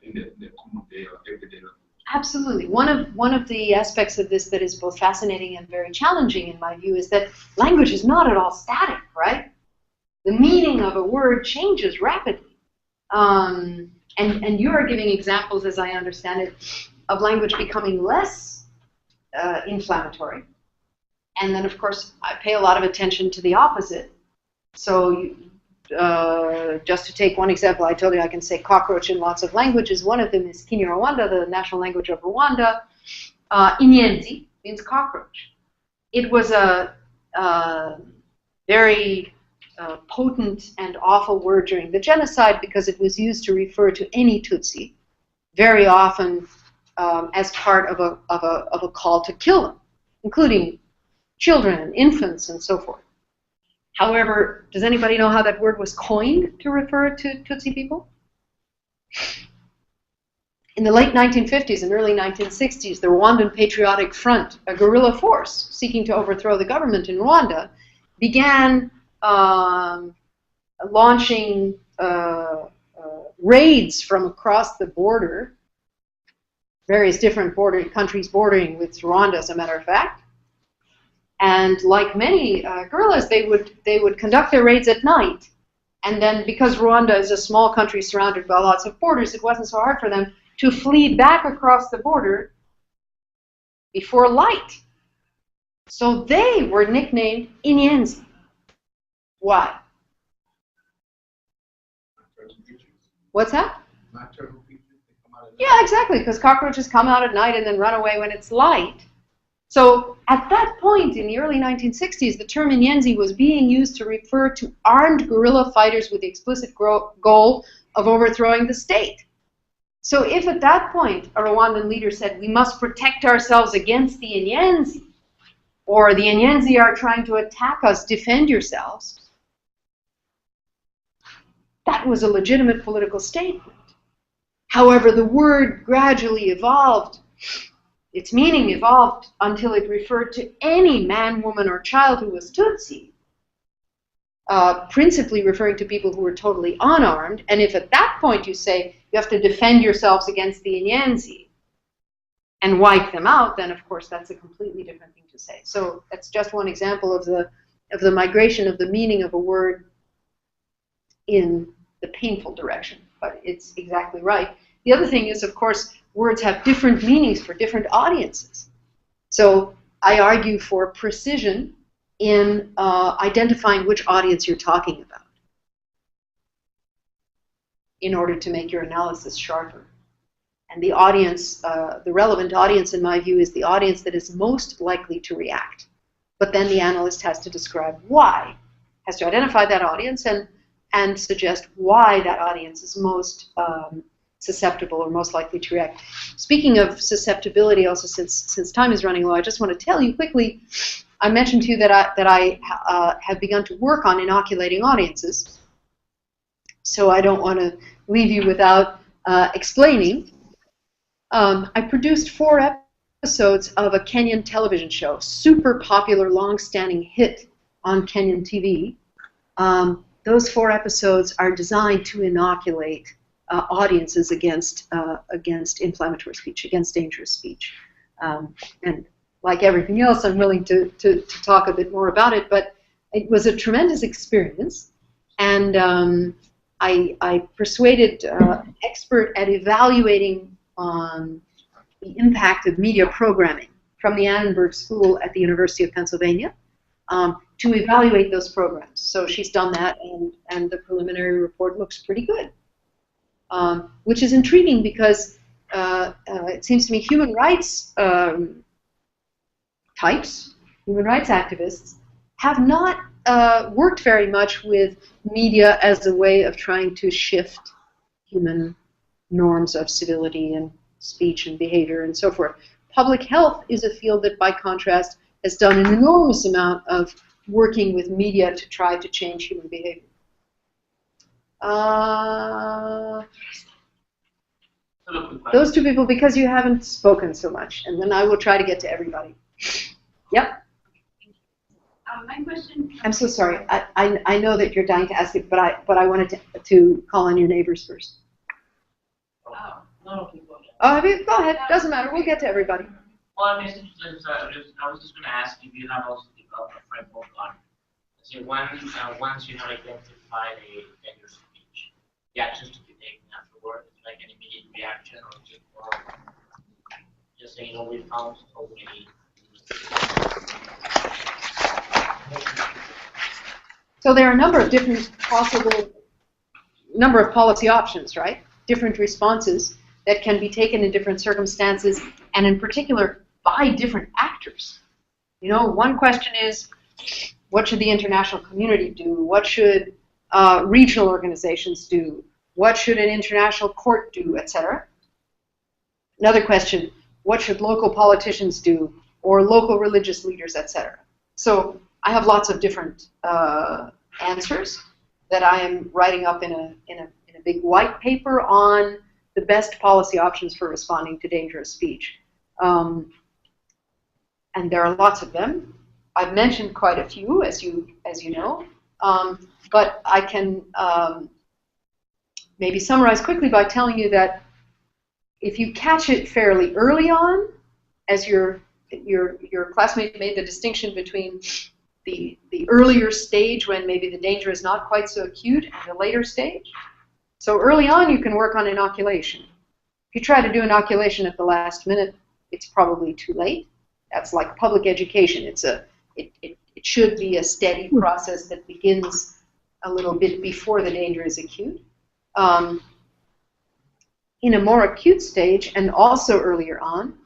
in the common day or everyday life. Absolutely. One of the aspects of this that is both fascinating and very challenging, in my view, is that language is not at all static, right? The meaning of a word changes rapidly. And you are giving examples, as I understand it, of language becoming less inflammatory. And then, of course, I pay a lot of attention to the opposite. So just to take one example, I told you I can say cockroach in lots of languages. One of them is Kinyarwanda, the national language of Rwanda. Inyenzi means cockroach. It was a very potent and awful word during the genocide because it was used to refer to any Tutsi, very often as part of a call to kill them, including children, infants, and so forth. However, does anybody know how that word was coined to refer to Tutsi people? In the late 1950s and early 1960s, the Rwandan Patriotic Front, a guerrilla force seeking to overthrow the government in Rwanda, began launching raids from across the border, various different countries bordering with Rwanda, as a matter of fact. And like many guerrillas, they would conduct their raids at night. And then, because Rwanda is a small country surrounded by lots of borders, it wasn't so hard for them to flee back across the border before light. So they were nicknamed Inyenzi. Why? What's that? Yeah, exactly, because cockroaches come out at night and then run away when it's light. So at that point in the early 1960s, the term Inyenzi was being used to refer to armed guerrilla fighters with the explicit goal of overthrowing the state. So if at that point a Rwandan leader said, we must protect ourselves against the Inyenzi, or the Inyenzi are trying to attack us, defend yourselves, that was a legitimate political statement. However, the word gradually evolved. Its meaning evolved until it referred to any man, woman, or child who was Tutsi, principally referring to people who were totally unarmed. And if at that point you say you have to defend yourselves against the Inyenzi and wipe them out, then of course that's a completely different thing to say. So that's just one example of the migration of the meaning of a word in the painful direction. But it's exactly right. The other thing is, of course, words have different meanings for different audiences. So I argue for precision in identifying which audience you're talking about in order to make your analysis sharper. And the audience, the relevant audience in my view, is the audience that is most likely to react. But then the analyst has to describe why, has to identify that audience and suggest why that audience is most susceptible or most likely to react. Speaking of susceptibility, also since time is running low, I just want to tell you quickly, I mentioned to you that I have begun to work on inoculating audiences. So I don't want to leave you without explaining. I produced 4 episodes of a Kenyan television show, super popular, long-standing hit on Kenyan TV. Those 4 episodes are designed to inoculate audiences against inflammatory speech, against dangerous speech. And like everything else, I'm willing to talk a bit more about it, but it was a tremendous experience. And I persuaded an expert at evaluating the impact of media programming from the Annenberg School at the University of Pennsylvania to evaluate those programs. So she's done that, and the preliminary report looks pretty good. Which is intriguing because it seems to me human rights types, human rights activists, have not worked very much with media as a way of trying to shift human norms of civility and speech and behavior and so forth. Public health is a field that, by contrast, has done an enormous amount of working with media to try to change human behavior. Those 2 people, because you haven't spoken so much, and then I will try to get to everybody. Yep. My question. I'm so sorry. I know that you're dying to ask it, but I wanted to call on your neighbors first. Oh, no, Oh, go ahead. Doesn't matter. We'll get to everybody. well, I mean, I was just going to ask if you have also developed a framework on, say, once you have identified a dangerous speech, the actions to be taken afterward, like an immediate reaction, or just saying, we found so many. So there are a number of different number of policy options, right? Different responses that can be taken in different circumstances, and in particular by different actors. You know, one question is, what should the international community do? What should regional organizations do? What should an international court do, etc.? Another question, what should local politicians do, or local religious leaders, etc.? So I have lots of different answers that I am writing up in a big white paper on the best policy options for responding to dangerous speech. And there are lots of them. I've mentioned quite a few, as you know, but I can maybe summarize quickly by telling you that if you catch it fairly early on, as your classmate made the distinction between the earlier stage when maybe the danger is not quite so acute and the later stage. So early on, you can work on inoculation. If you try to do inoculation at the last minute, it's probably too late. That's like public education. It should be a steady process that begins a little bit before the danger is acute. In a more acute stage, and also earlier on,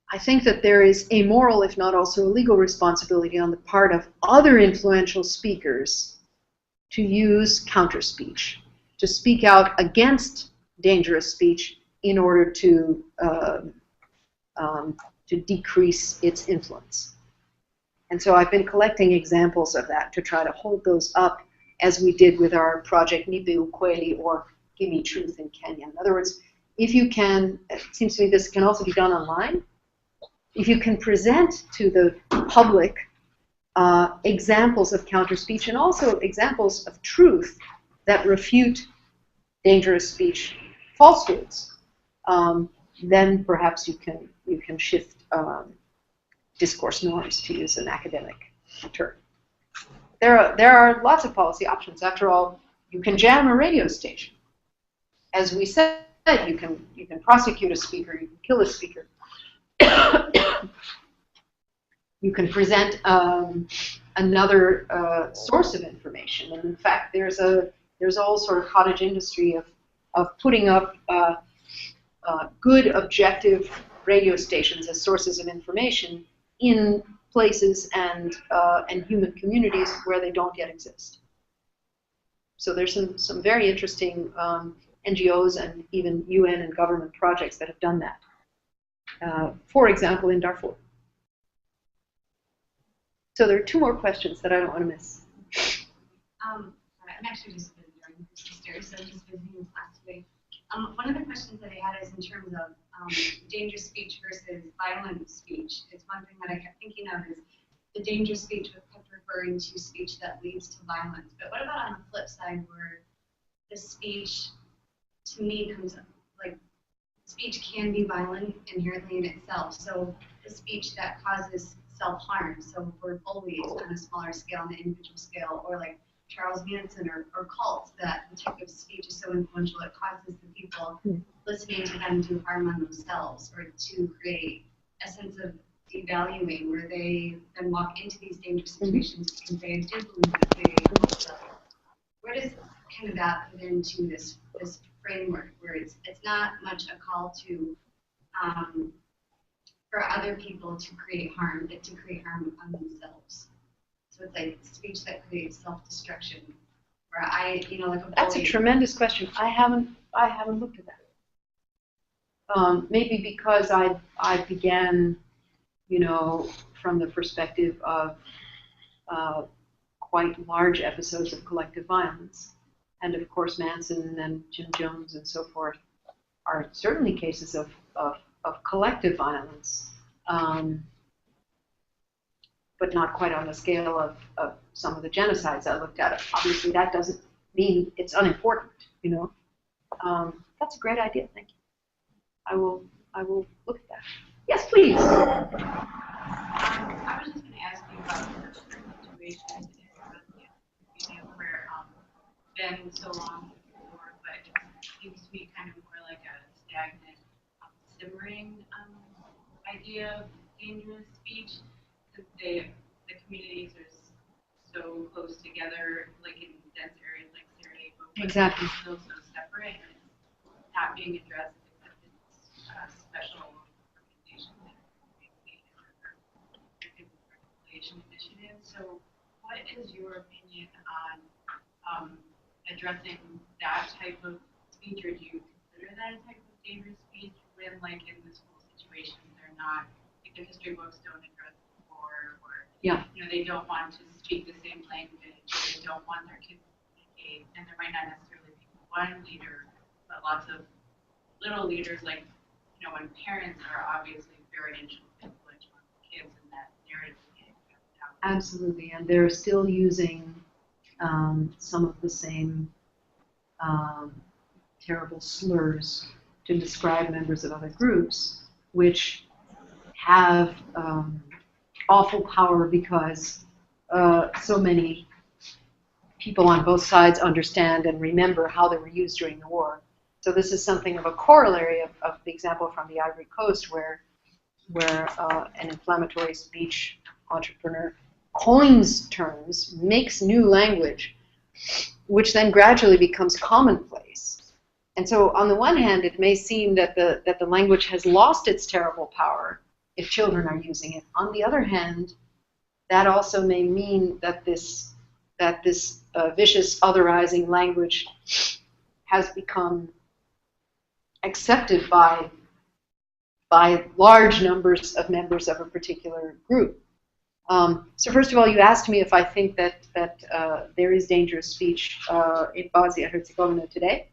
I think that there is a moral, if not also a legal responsibility on the part of other influential speakers to use counter-speech, to speak out against dangerous speech in order to decrease its influence. And so I've been collecting examples of that to try to hold those up, as we did with our project Nipe Ukweli or Give Me Truth in Kenya. In other words, if you can, it seems to me this can also be done online, if you can present to the public examples of counter-speech and also examples of truth that refute dangerous speech falsehoods, then perhaps you can shift discourse norms, to use an academic term. There are lots of policy options. After all, you can jam a radio station. As we said, you can prosecute a speaker, you can kill a speaker. You can present another source of information. And in fact, there's a whole sort of cottage industry of putting up good, objective radio stations as sources of information in places and human communities where they don't yet exist. So there's some very interesting NGOs and even UN and government projects that have done that. For example, in Darfur. So there are two more questions that I don't want to miss. I'm actually just visiting my sister, so just visiting the class today. One of the questions that I had is in terms of dangerous speech versus violent speech. It's one thing that I kept thinking of is the dangerous speech kept referring to speech that leads to violence. But what about on the flip side where the speech, to me, comes like speech can be violent inherently in itself. So the speech that causes self-harm, so for bullies on a smaller scale, on the individual scale, or like Charles Manson or cults, that the type of speech is so influential it causes the people listening to them do harm on themselves or to create a sense of devaluing where they then walk into these dangerous situations because they did believe that they also. Where does kind of that fit into this framework where it's not much a call to for other people to create harm, but to create harm on themselves? So it's like speech that creates self-destruction. Where like a bully. That's a tremendous question. I haven't looked at that. Maybe because I began, from the perspective of quite large episodes of collective violence, and of course Manson and Jim Jones and so forth are certainly cases of collective violence. But not quite on the scale of some of the genocides I looked at. Obviously, that doesn't mean it's unimportant, That's a great idea. Thank you. I will look at that. Yes, please. I was just going to ask you about the situation where been so long before, but it seems to be kind of more like a stagnant, simmering idea of dangerous speech. The communities are so close together, like in dense areas like Sarajevo, but exactly. It's still so separate, and it's not being addressed except in special organizations and reconciliation initiatives. So, what is your opinion on addressing that type of speech, or do you consider consider that a type of dangerous speech when, like, in the school situation, they're not, like, the history books don't address the war, or, Yeah. you know, they don't want to speak the same language, or they don't want their kids to communicate, and there might not necessarily be one leader, but lots of little leaders, like, you know, when parents are obviously very influential on the kids in that narrative. Absolutely, and they're still using some of the same terrible slurs to describe members of other groups, which have awful power because so many people on both sides understand and remember how they were used during the war. So this is something of a corollary of the example from the Ivory Coast where an inflammatory speech entrepreneur coins terms, makes new language, which then gradually becomes commonplace. And so on the one hand, it may seem that the language has lost its terrible power if children are using it. On the other hand, that also may mean that this vicious otherizing language has become accepted by large numbers of members of a particular group. So first of all, you asked me if I think that there is dangerous speech in Bosnia-Herzegovina today.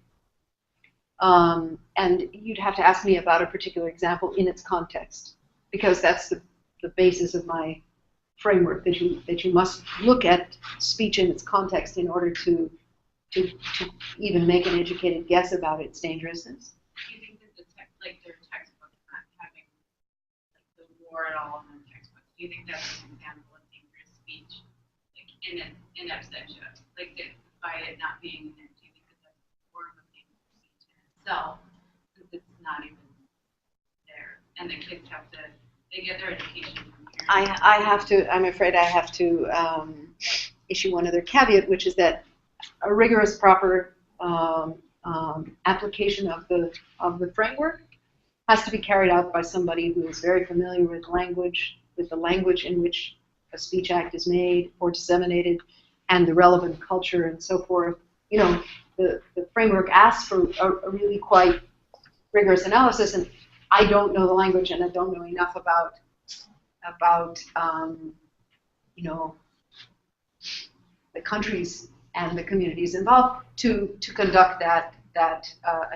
And you'd have to ask me about a particular example in its context, because that's the basis of my framework, that you must look at speech in its context in order to even make an educated guess about its dangerousness. Do you think that their textbooks not having like the war at all in their textbooks? Do you think that's an example of dangerous speech, like in absentia, like by it not being in it? Do you think that that's a form of dangerous speech in itself, since it's not even there, and the kids have to get their education from parents? I'm afraid I have to issue one other caveat, which is that a rigorous, proper application of the framework has to be carried out by somebody who is very familiar with language, with the language in which a speech act is made or disseminated, and the relevant culture and so forth. You know, the framework asks for a really quite rigorous analysis, and I don't know the language, and I don't know enough about you know, the countries and the communities involved to conduct that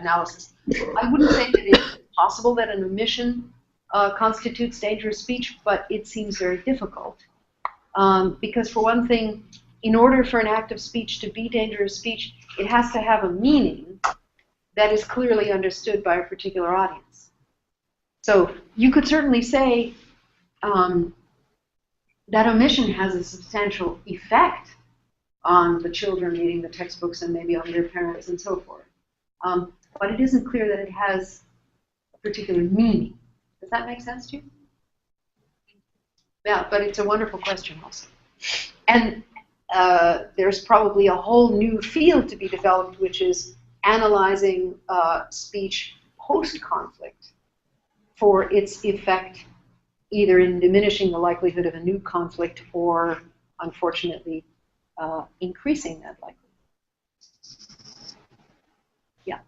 analysis. I wouldn't say that it's possible that an omission constitutes dangerous speech, but it seems very difficult. Because for one thing, in order for an act of speech to be dangerous speech, it has to have a meaning that is clearly understood by a particular audience. So you could certainly say that omission has a substantial effect on the children reading the textbooks and maybe on their parents and so forth. But it isn't clear that it has a particular meaning. Does that make sense to you? Yeah, but it's a wonderful question also. And there's probably a whole new field to be developed, which is analyzing speech post-conflict for its effect either in diminishing the likelihood of a new conflict or, unfortunately, increasing that likelihood. Yeah.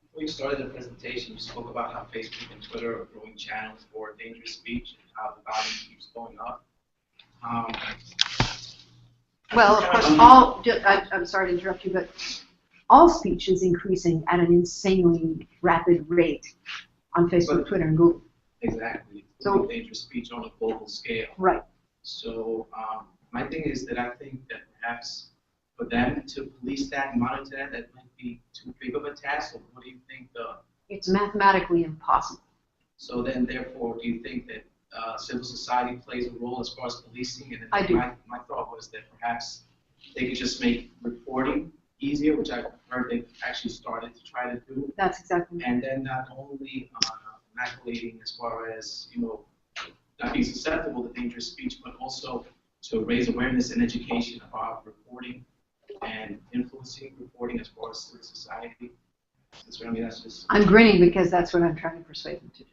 Before you started the presentation, you spoke about how Facebook and Twitter are growing channels for dangerous speech and how the volume keeps going up. Well, of course, I'm sorry to interrupt you, but all speech is increasing at an insanely rapid rate on Facebook, Twitter, and Google. Exactly. So dangerous speech on a global scale. Right. So my thing is that I think that perhaps for them to police that and monitor that might be too big of a task. Or what do you think? It's mathematically impossible. So then, therefore, do you think that civil society plays a role as far as policing? And then I do. My thought was that perhaps they could just make reporting easier, which I've heard they've actually started to try to do. That's exactly. And then not only inoculating as far as, you know, not being susceptible to dangerous speech, but also to raise awareness and education about reporting and influencing reporting as far as civil society. So, I mean, that's just... I'm grinning because that's what I'm trying to persuade them to do.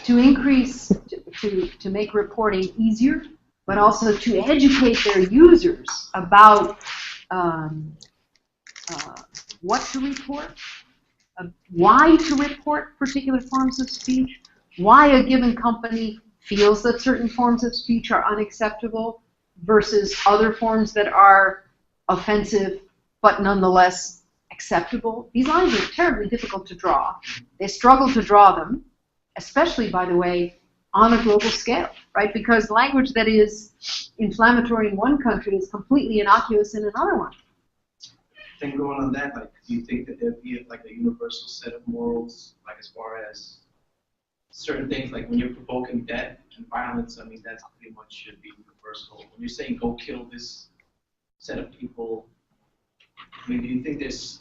To increase, to make reporting easier, but also to educate their users about what to report, why to report particular forms of speech, why a given company feels that certain forms of speech are unacceptable versus other forms that are offensive but nonetheless acceptable. These lines are terribly difficult to draw. They struggle to draw them, especially, by the way, on a global scale, right? Because language that is inflammatory in one country is completely innocuous in another one. Then going on that, like, do you think that there'd be like a universal set of morals, like as far as certain things, like when you're provoking death and violence, I mean, that's pretty much should be universal. When you're saying go kill this set of people, I mean, do you think there's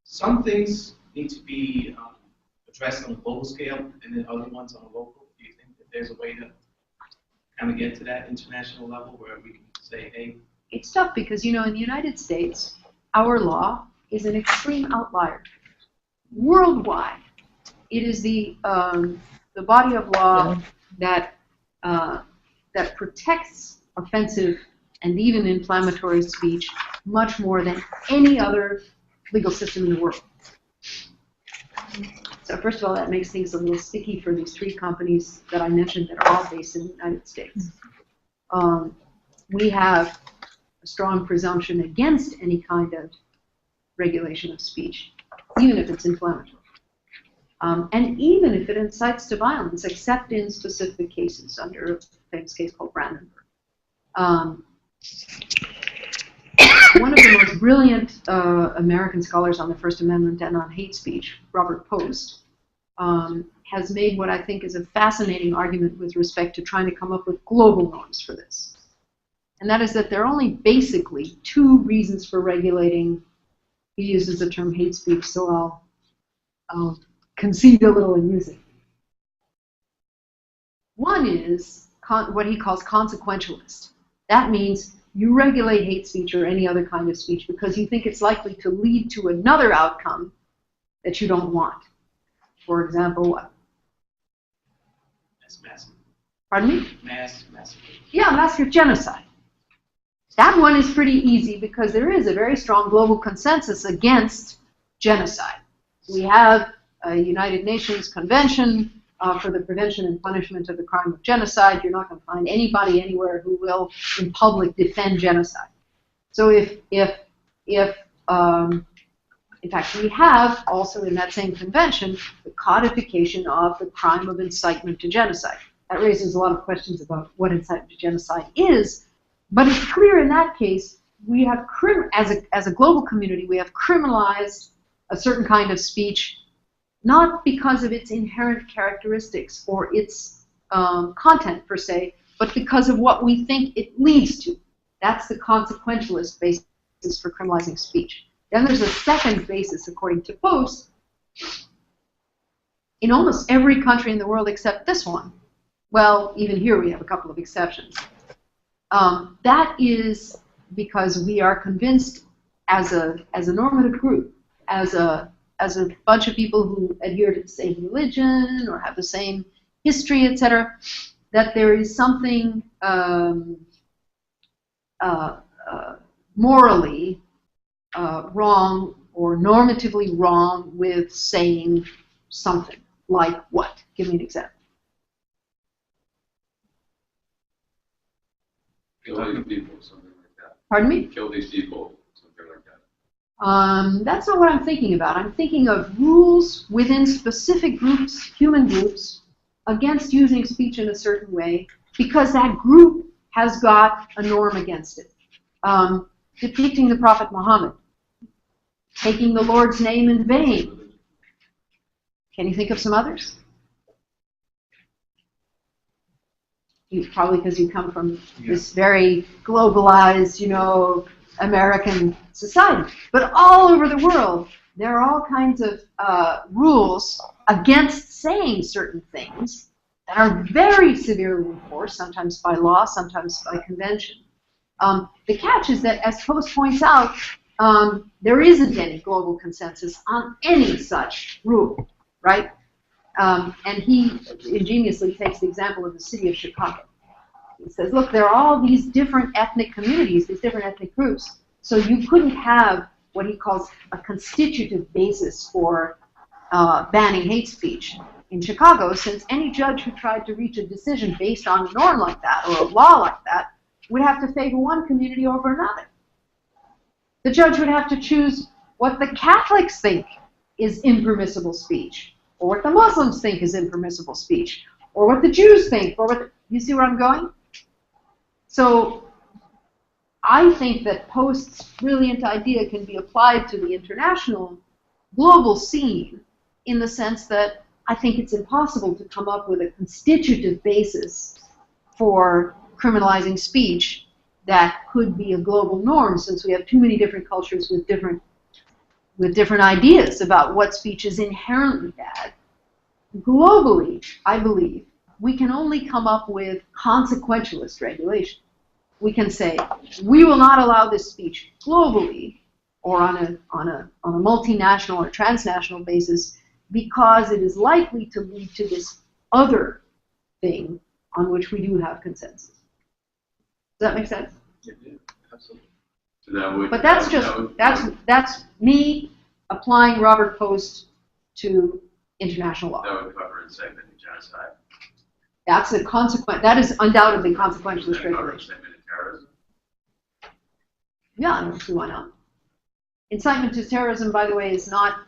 some things need to be addressed on a global scale and then other ones on a local? Do you think that there's a way to kind of get to that international level where we can say, hey? It's tough because, you know, in the United States, our law is an extreme outlier. Worldwide, it is the body of law that that protects offensive and even inflammatory speech much more than any other legal system in the world. So first of all, that makes things a little sticky for these three companies that I mentioned that are all based in the United States. We have a strong presumption against any kind of regulation of speech, even if it's inflammatory. And even if it incites to violence, except in specific cases, under a famous case called Brandenburg. One of the most brilliant American scholars on the First Amendment and on hate speech, Robert Post, has made what I think is a fascinating argument with respect to trying to come up with global norms for this. And that is that there are only basically two reasons for regulating. He uses the term hate speech, so I'll concede a little and use it. One is what he calls consequentialist. That means you regulate hate speech or any other kind of speech because you think it's likely to lead to another outcome that you don't want. For example, what? Mass. Pardon me? Massacre. Yeah, massacre, genocide. That one is pretty easy because there is a very strong global consensus against genocide. We have a United Nations Convention for the Prevention and Punishment of the Crime of Genocide. You're not going to find anybody anywhere who will, in public, defend genocide. So in fact, we have also in that same convention the codification of the crime of incitement to genocide. That raises a lot of questions about what incitement to genocide is, but it's clear in that case we have, as a global community, we have criminalized a certain kind of speech, not because of its inherent characteristics or its content per se, but because of what we think it leads to. That's the consequentialist basis for criminalizing speech. Then there's a second basis, according to Post. In almost every country in the world except this one, well, even here we have a couple of exceptions. That is because we are convinced as a normative group, as a bunch of people who adhere to the same religion or have the same history, etc., that there is something morally wrong or normatively wrong with saying something. Like what? Give me an example. Kill these people, something like that. Pardon me? Kill these people, something like that. That's not what I'm thinking about. I'm thinking of rules within specific groups, human groups, against using speech in a certain way, because that group has got a norm against it. Depicting the Prophet Muhammad, taking the Lord's name in vain. Can you think of some others? Probably because you come from this very globalized, American society. But all over the world, there are all kinds of rules against saying certain things that are very severely enforced, sometimes by law, sometimes by convention. The catch is that, as Post points out, there isn't any global consensus on any such rule, right? And he ingeniously takes the example of the city of Chicago. He says, look, there are all these different ethnic communities, these different ethnic groups, so you couldn't have what he calls a constitutive basis for banning hate speech in Chicago, since any judge who tried to reach a decision based on a norm like that or a law like that would have to favor one community over another. The judge would have to choose what the Catholics think is impermissible speech, or what the Muslims think is impermissible speech, or what the Jews think, or what you see where I'm going? So I think that Post's brilliant idea can be applied to the international, global scene in the sense that I think it's impossible to come up with a constitutive basis for criminalizing speech that could be a global norm, since we have too many different cultures with different ideas about what speech is inherently bad. Globally, I believe, we can only come up with consequentialist regulation. We can say, we will not allow this speech globally or on a multinational or transnational basis because it is likely to lead to this other thing on which we do have consensus. Does that make sense? Yeah, absolutely. So that would, But that's me applying Robert Post to international law. that would cover incitement and genocide. That's a consequence. That is undoubtedly consequentialist Does that cover regulation. incitement and terrorism? Yeah, I don't see why not. Incitement to terrorism, by the way, is not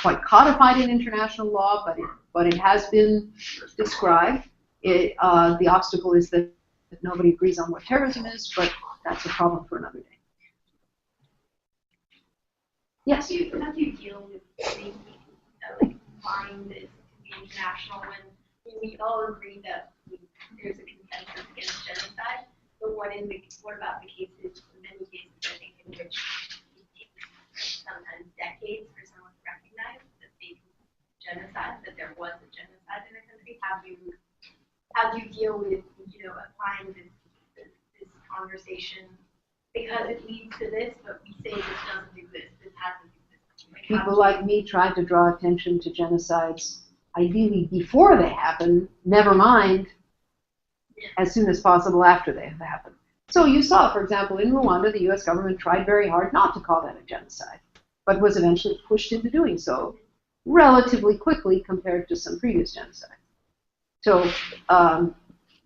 quite codified in international law, but it has been described. The obstacle is that nobody agrees on what terrorism is, but that's a problem for another day. Yes? How do you deal with applying this to the international when we all agree that there's a consensus against genocide? But what about the cases, many cases, I think, in which it takes sometimes decades for someone to recognize that they genocide, that there was a genocide in a country? How do you deal with applying this conversation, because it leads to this, but we say this doesn't exist, this hasn't existed. People like me try to draw attention to genocides, ideally before they happen, never mind as soon as possible after they have happened. So you saw, for example, in Rwanda, the US government tried very hard not to call that a genocide, but was eventually pushed into doing so relatively quickly compared to some previous genocides. So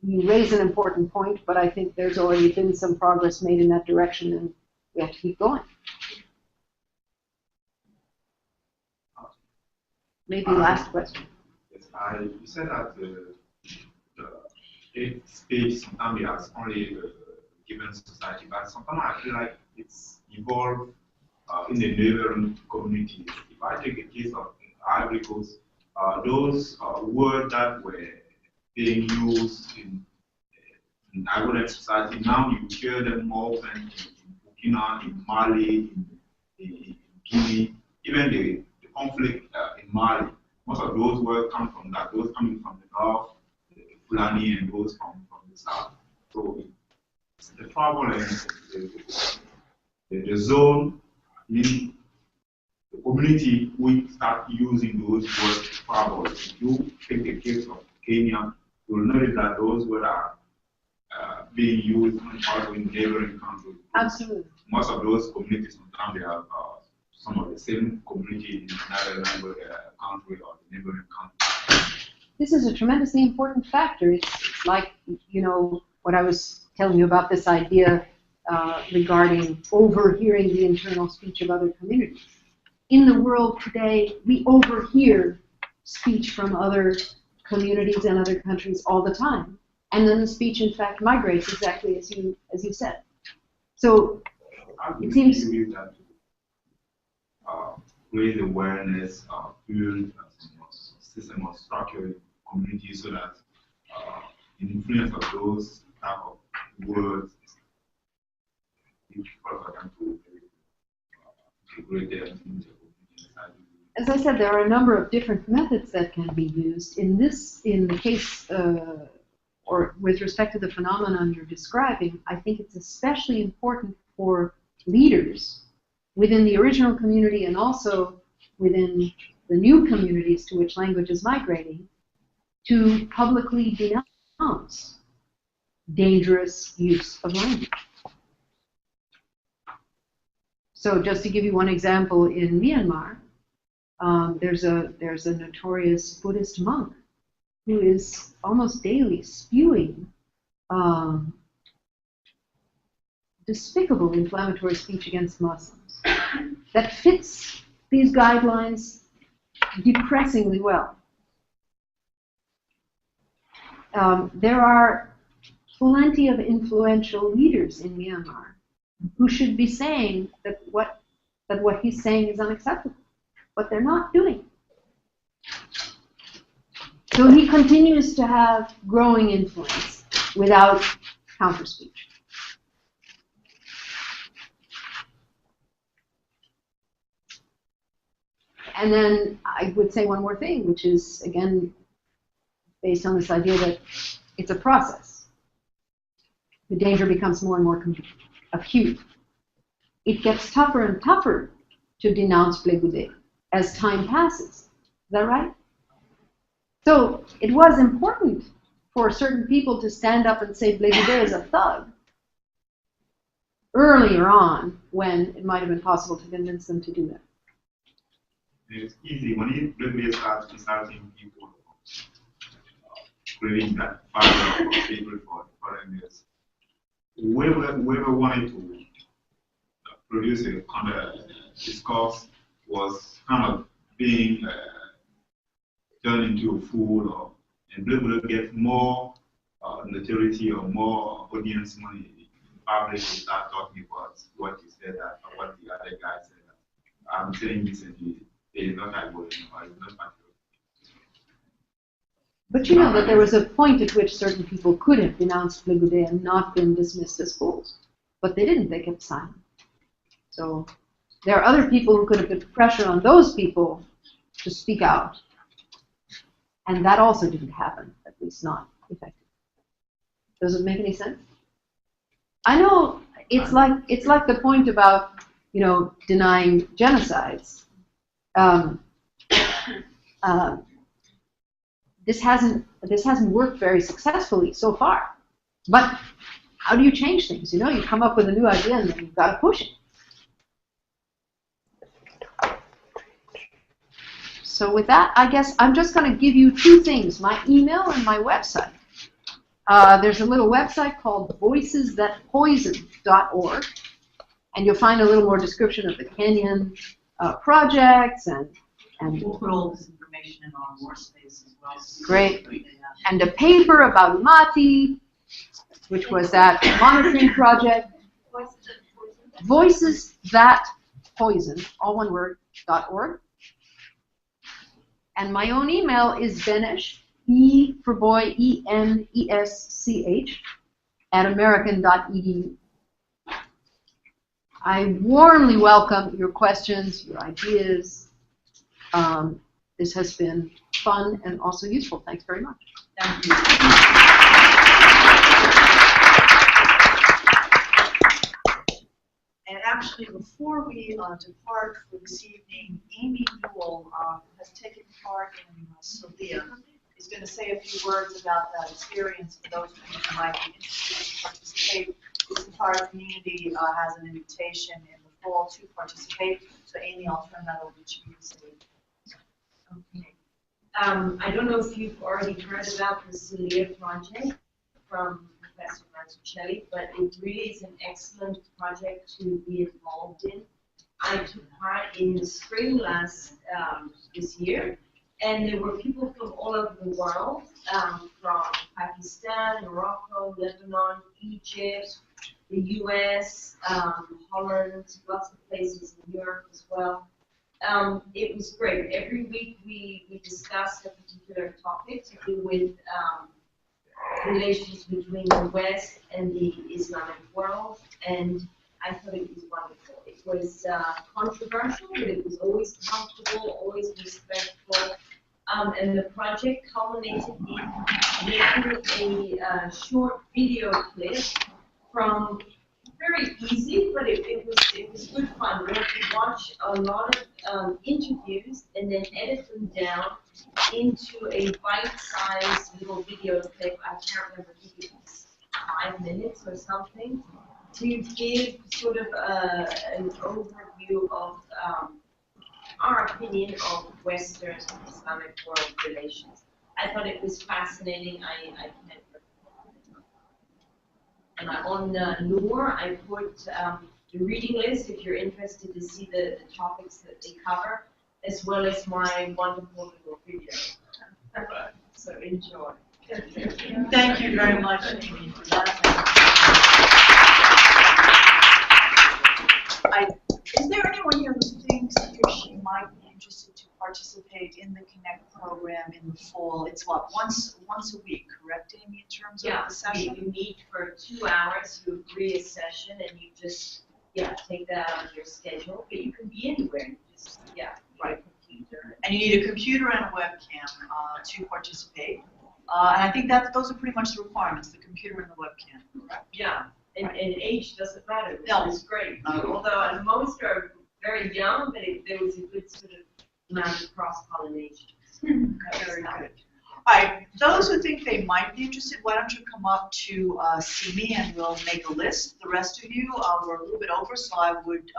you raise an important point, but I think there's already been some progress made in that direction, and we have to keep going. Maybe last question. Yes, you said that the hate speech sometimes has only given society, but sometimes I feel like it's evolved in the neighboring communities. If I take a case of Ivory Coast, those words that were being used in Ivorian society, now you hear them more often in Burkina, in Mali, in Guinea, even the conflict in Mali. Most of those words come from that, those coming from the north, the Fulani, and those from the south. So it's the trouble and the zone in the community, we start using those words to trouble. If you take the case of Kenya, you'll notice that those words are being used also in neighboring countries. Absolutely. Most of those communities, sometimes they have some of the same community in another language country or the neighboring country. This is a tremendously important factor. It's like, what I was telling you about this idea regarding overhearing the internal speech of other communities. In the world today, we overhear speech from other communities and other countries all the time. And then the speech, in fact, migrates exactly as you said. So it seems that raise awareness, build a system of structure in communities so that the influence of those type of words is important to integrate them into the community. As I said, there are a number of different methods that can be used. In the case, or with respect to the phenomenon you're describing, I think it's especially important for leaders within the original community and also within the new communities to which language is migrating to publicly denounce dangerous use of language. So just to give you one example, in Myanmar, There's a notorious Buddhist monk who is almost daily spewing despicable inflammatory speech against Muslims that fits these guidelines depressingly well. There are plenty of influential leaders in Myanmar who should be saying that what he's saying is unacceptable, but they're not doing. So he continues to have growing influence without counter-speech. And then I would say one more thing, which is, again, based on this idea that it's a process. The danger becomes more and more acute. It gets tougher and tougher to denounce Blé Goudé as time passes. Is that right? So it was important for certain people to stand up and say Blé Goudé is a thug earlier on, when it might have been possible to convince them to do that. It's easy when Blé Goudé starts insulting people, creating that fire of hatred for foreigners. Whoever wanted to produce a kind of discourse was kind of being turned into a fool, and Blé Goudé gets more notoriety or more audience money in public to start talking about what you said or what the other guy said. I'm saying this and it is not that good, or it's not that good. But you know that there was a point at which certain people could have denounced Blé Goudé and not been dismissed as fools. But they didn't, they kept silent. So there are other people who could have put pressure on those people to speak out. And that also didn't happen, at least not effectively. Does it make any sense? I know it's like the point about, you know, denying genocides. This hasn't worked very successfully so far. But how do you change things? You know, you come up with a new idea and then you've got to push it. So with that, I guess I'm just going to give you two things, my email and my website. There's a little website called voicesthatpoison.org, and you'll find a little more description of the Kenyan projects and we'll put all this information in our war space as well. Great. And a paper about Umati, which was that monitoring project. Voices That Poison, all one word, .org. And my own email is Benesch, E for boy, E-N-E-S-C-H, @american.edu. I warmly welcome your questions, your ideas. This has been fun and also useful. Thanks very much. Thank you. And actually, before we depart for this evening, Amy Newell has taken part in Sophia. Is going to say a few words about that experience for those of you who might be interested to participate. This entire community has an invitation in the fall to participate. So Amy, I'll turn that over to you. Okay. I don't know if you've already heard about the Celia project from Professor Martuchelli, but it really is an excellent project to be involved in. I took part in the spring this year, and there were people from all over the world, from Pakistan, Morocco, Lebanon, Egypt, the US, Holland, lots of places in Europe as well. It was great. Every week we discussed a particular topic to do with relations between the West and the Islamic world, and I thought it was wonderful. It was controversial, but it was always comfortable, always respectful, and the project culminated in making a short video clip from very easy, but it was good fun. We had to watch a lot of interviews and then edit them down into a bite-sized little video clip. I can't remember, I think it was 5 minutes or something, to give sort of an overview of our opinion of Western Islamic world relations. I thought it was fascinating. I and on Noor, I put the reading list if you're interested to see the topics that they cover, as well as my wonderful little video. So enjoy. Thank you very much, Amy, for that. Is there anyone here who thinks he or she might be interested to participate in the Connect program in the fall? It's what, once a week, correct, Amy, in terms of the session? You meet for 2 hours, you agree a session, and you just, take that out of your schedule, but you can be anywhere, you just, right. Computer. And you need a computer and a webcam to participate. And I think those are pretty much the requirements, the computer and the webcam, correct? Yeah, and age doesn't matter, which No. is great. Although most are very young, but there was a good sort of amount of cross-pollination. Very good. All right, those who think they might be interested, why don't you come up to see me and we'll make a list. The rest of you, we're a little bit over, so I would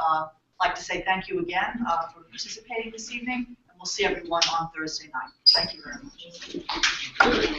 like to say thank you again for participating this evening, and we'll see everyone on Thursday night. Thank you very much.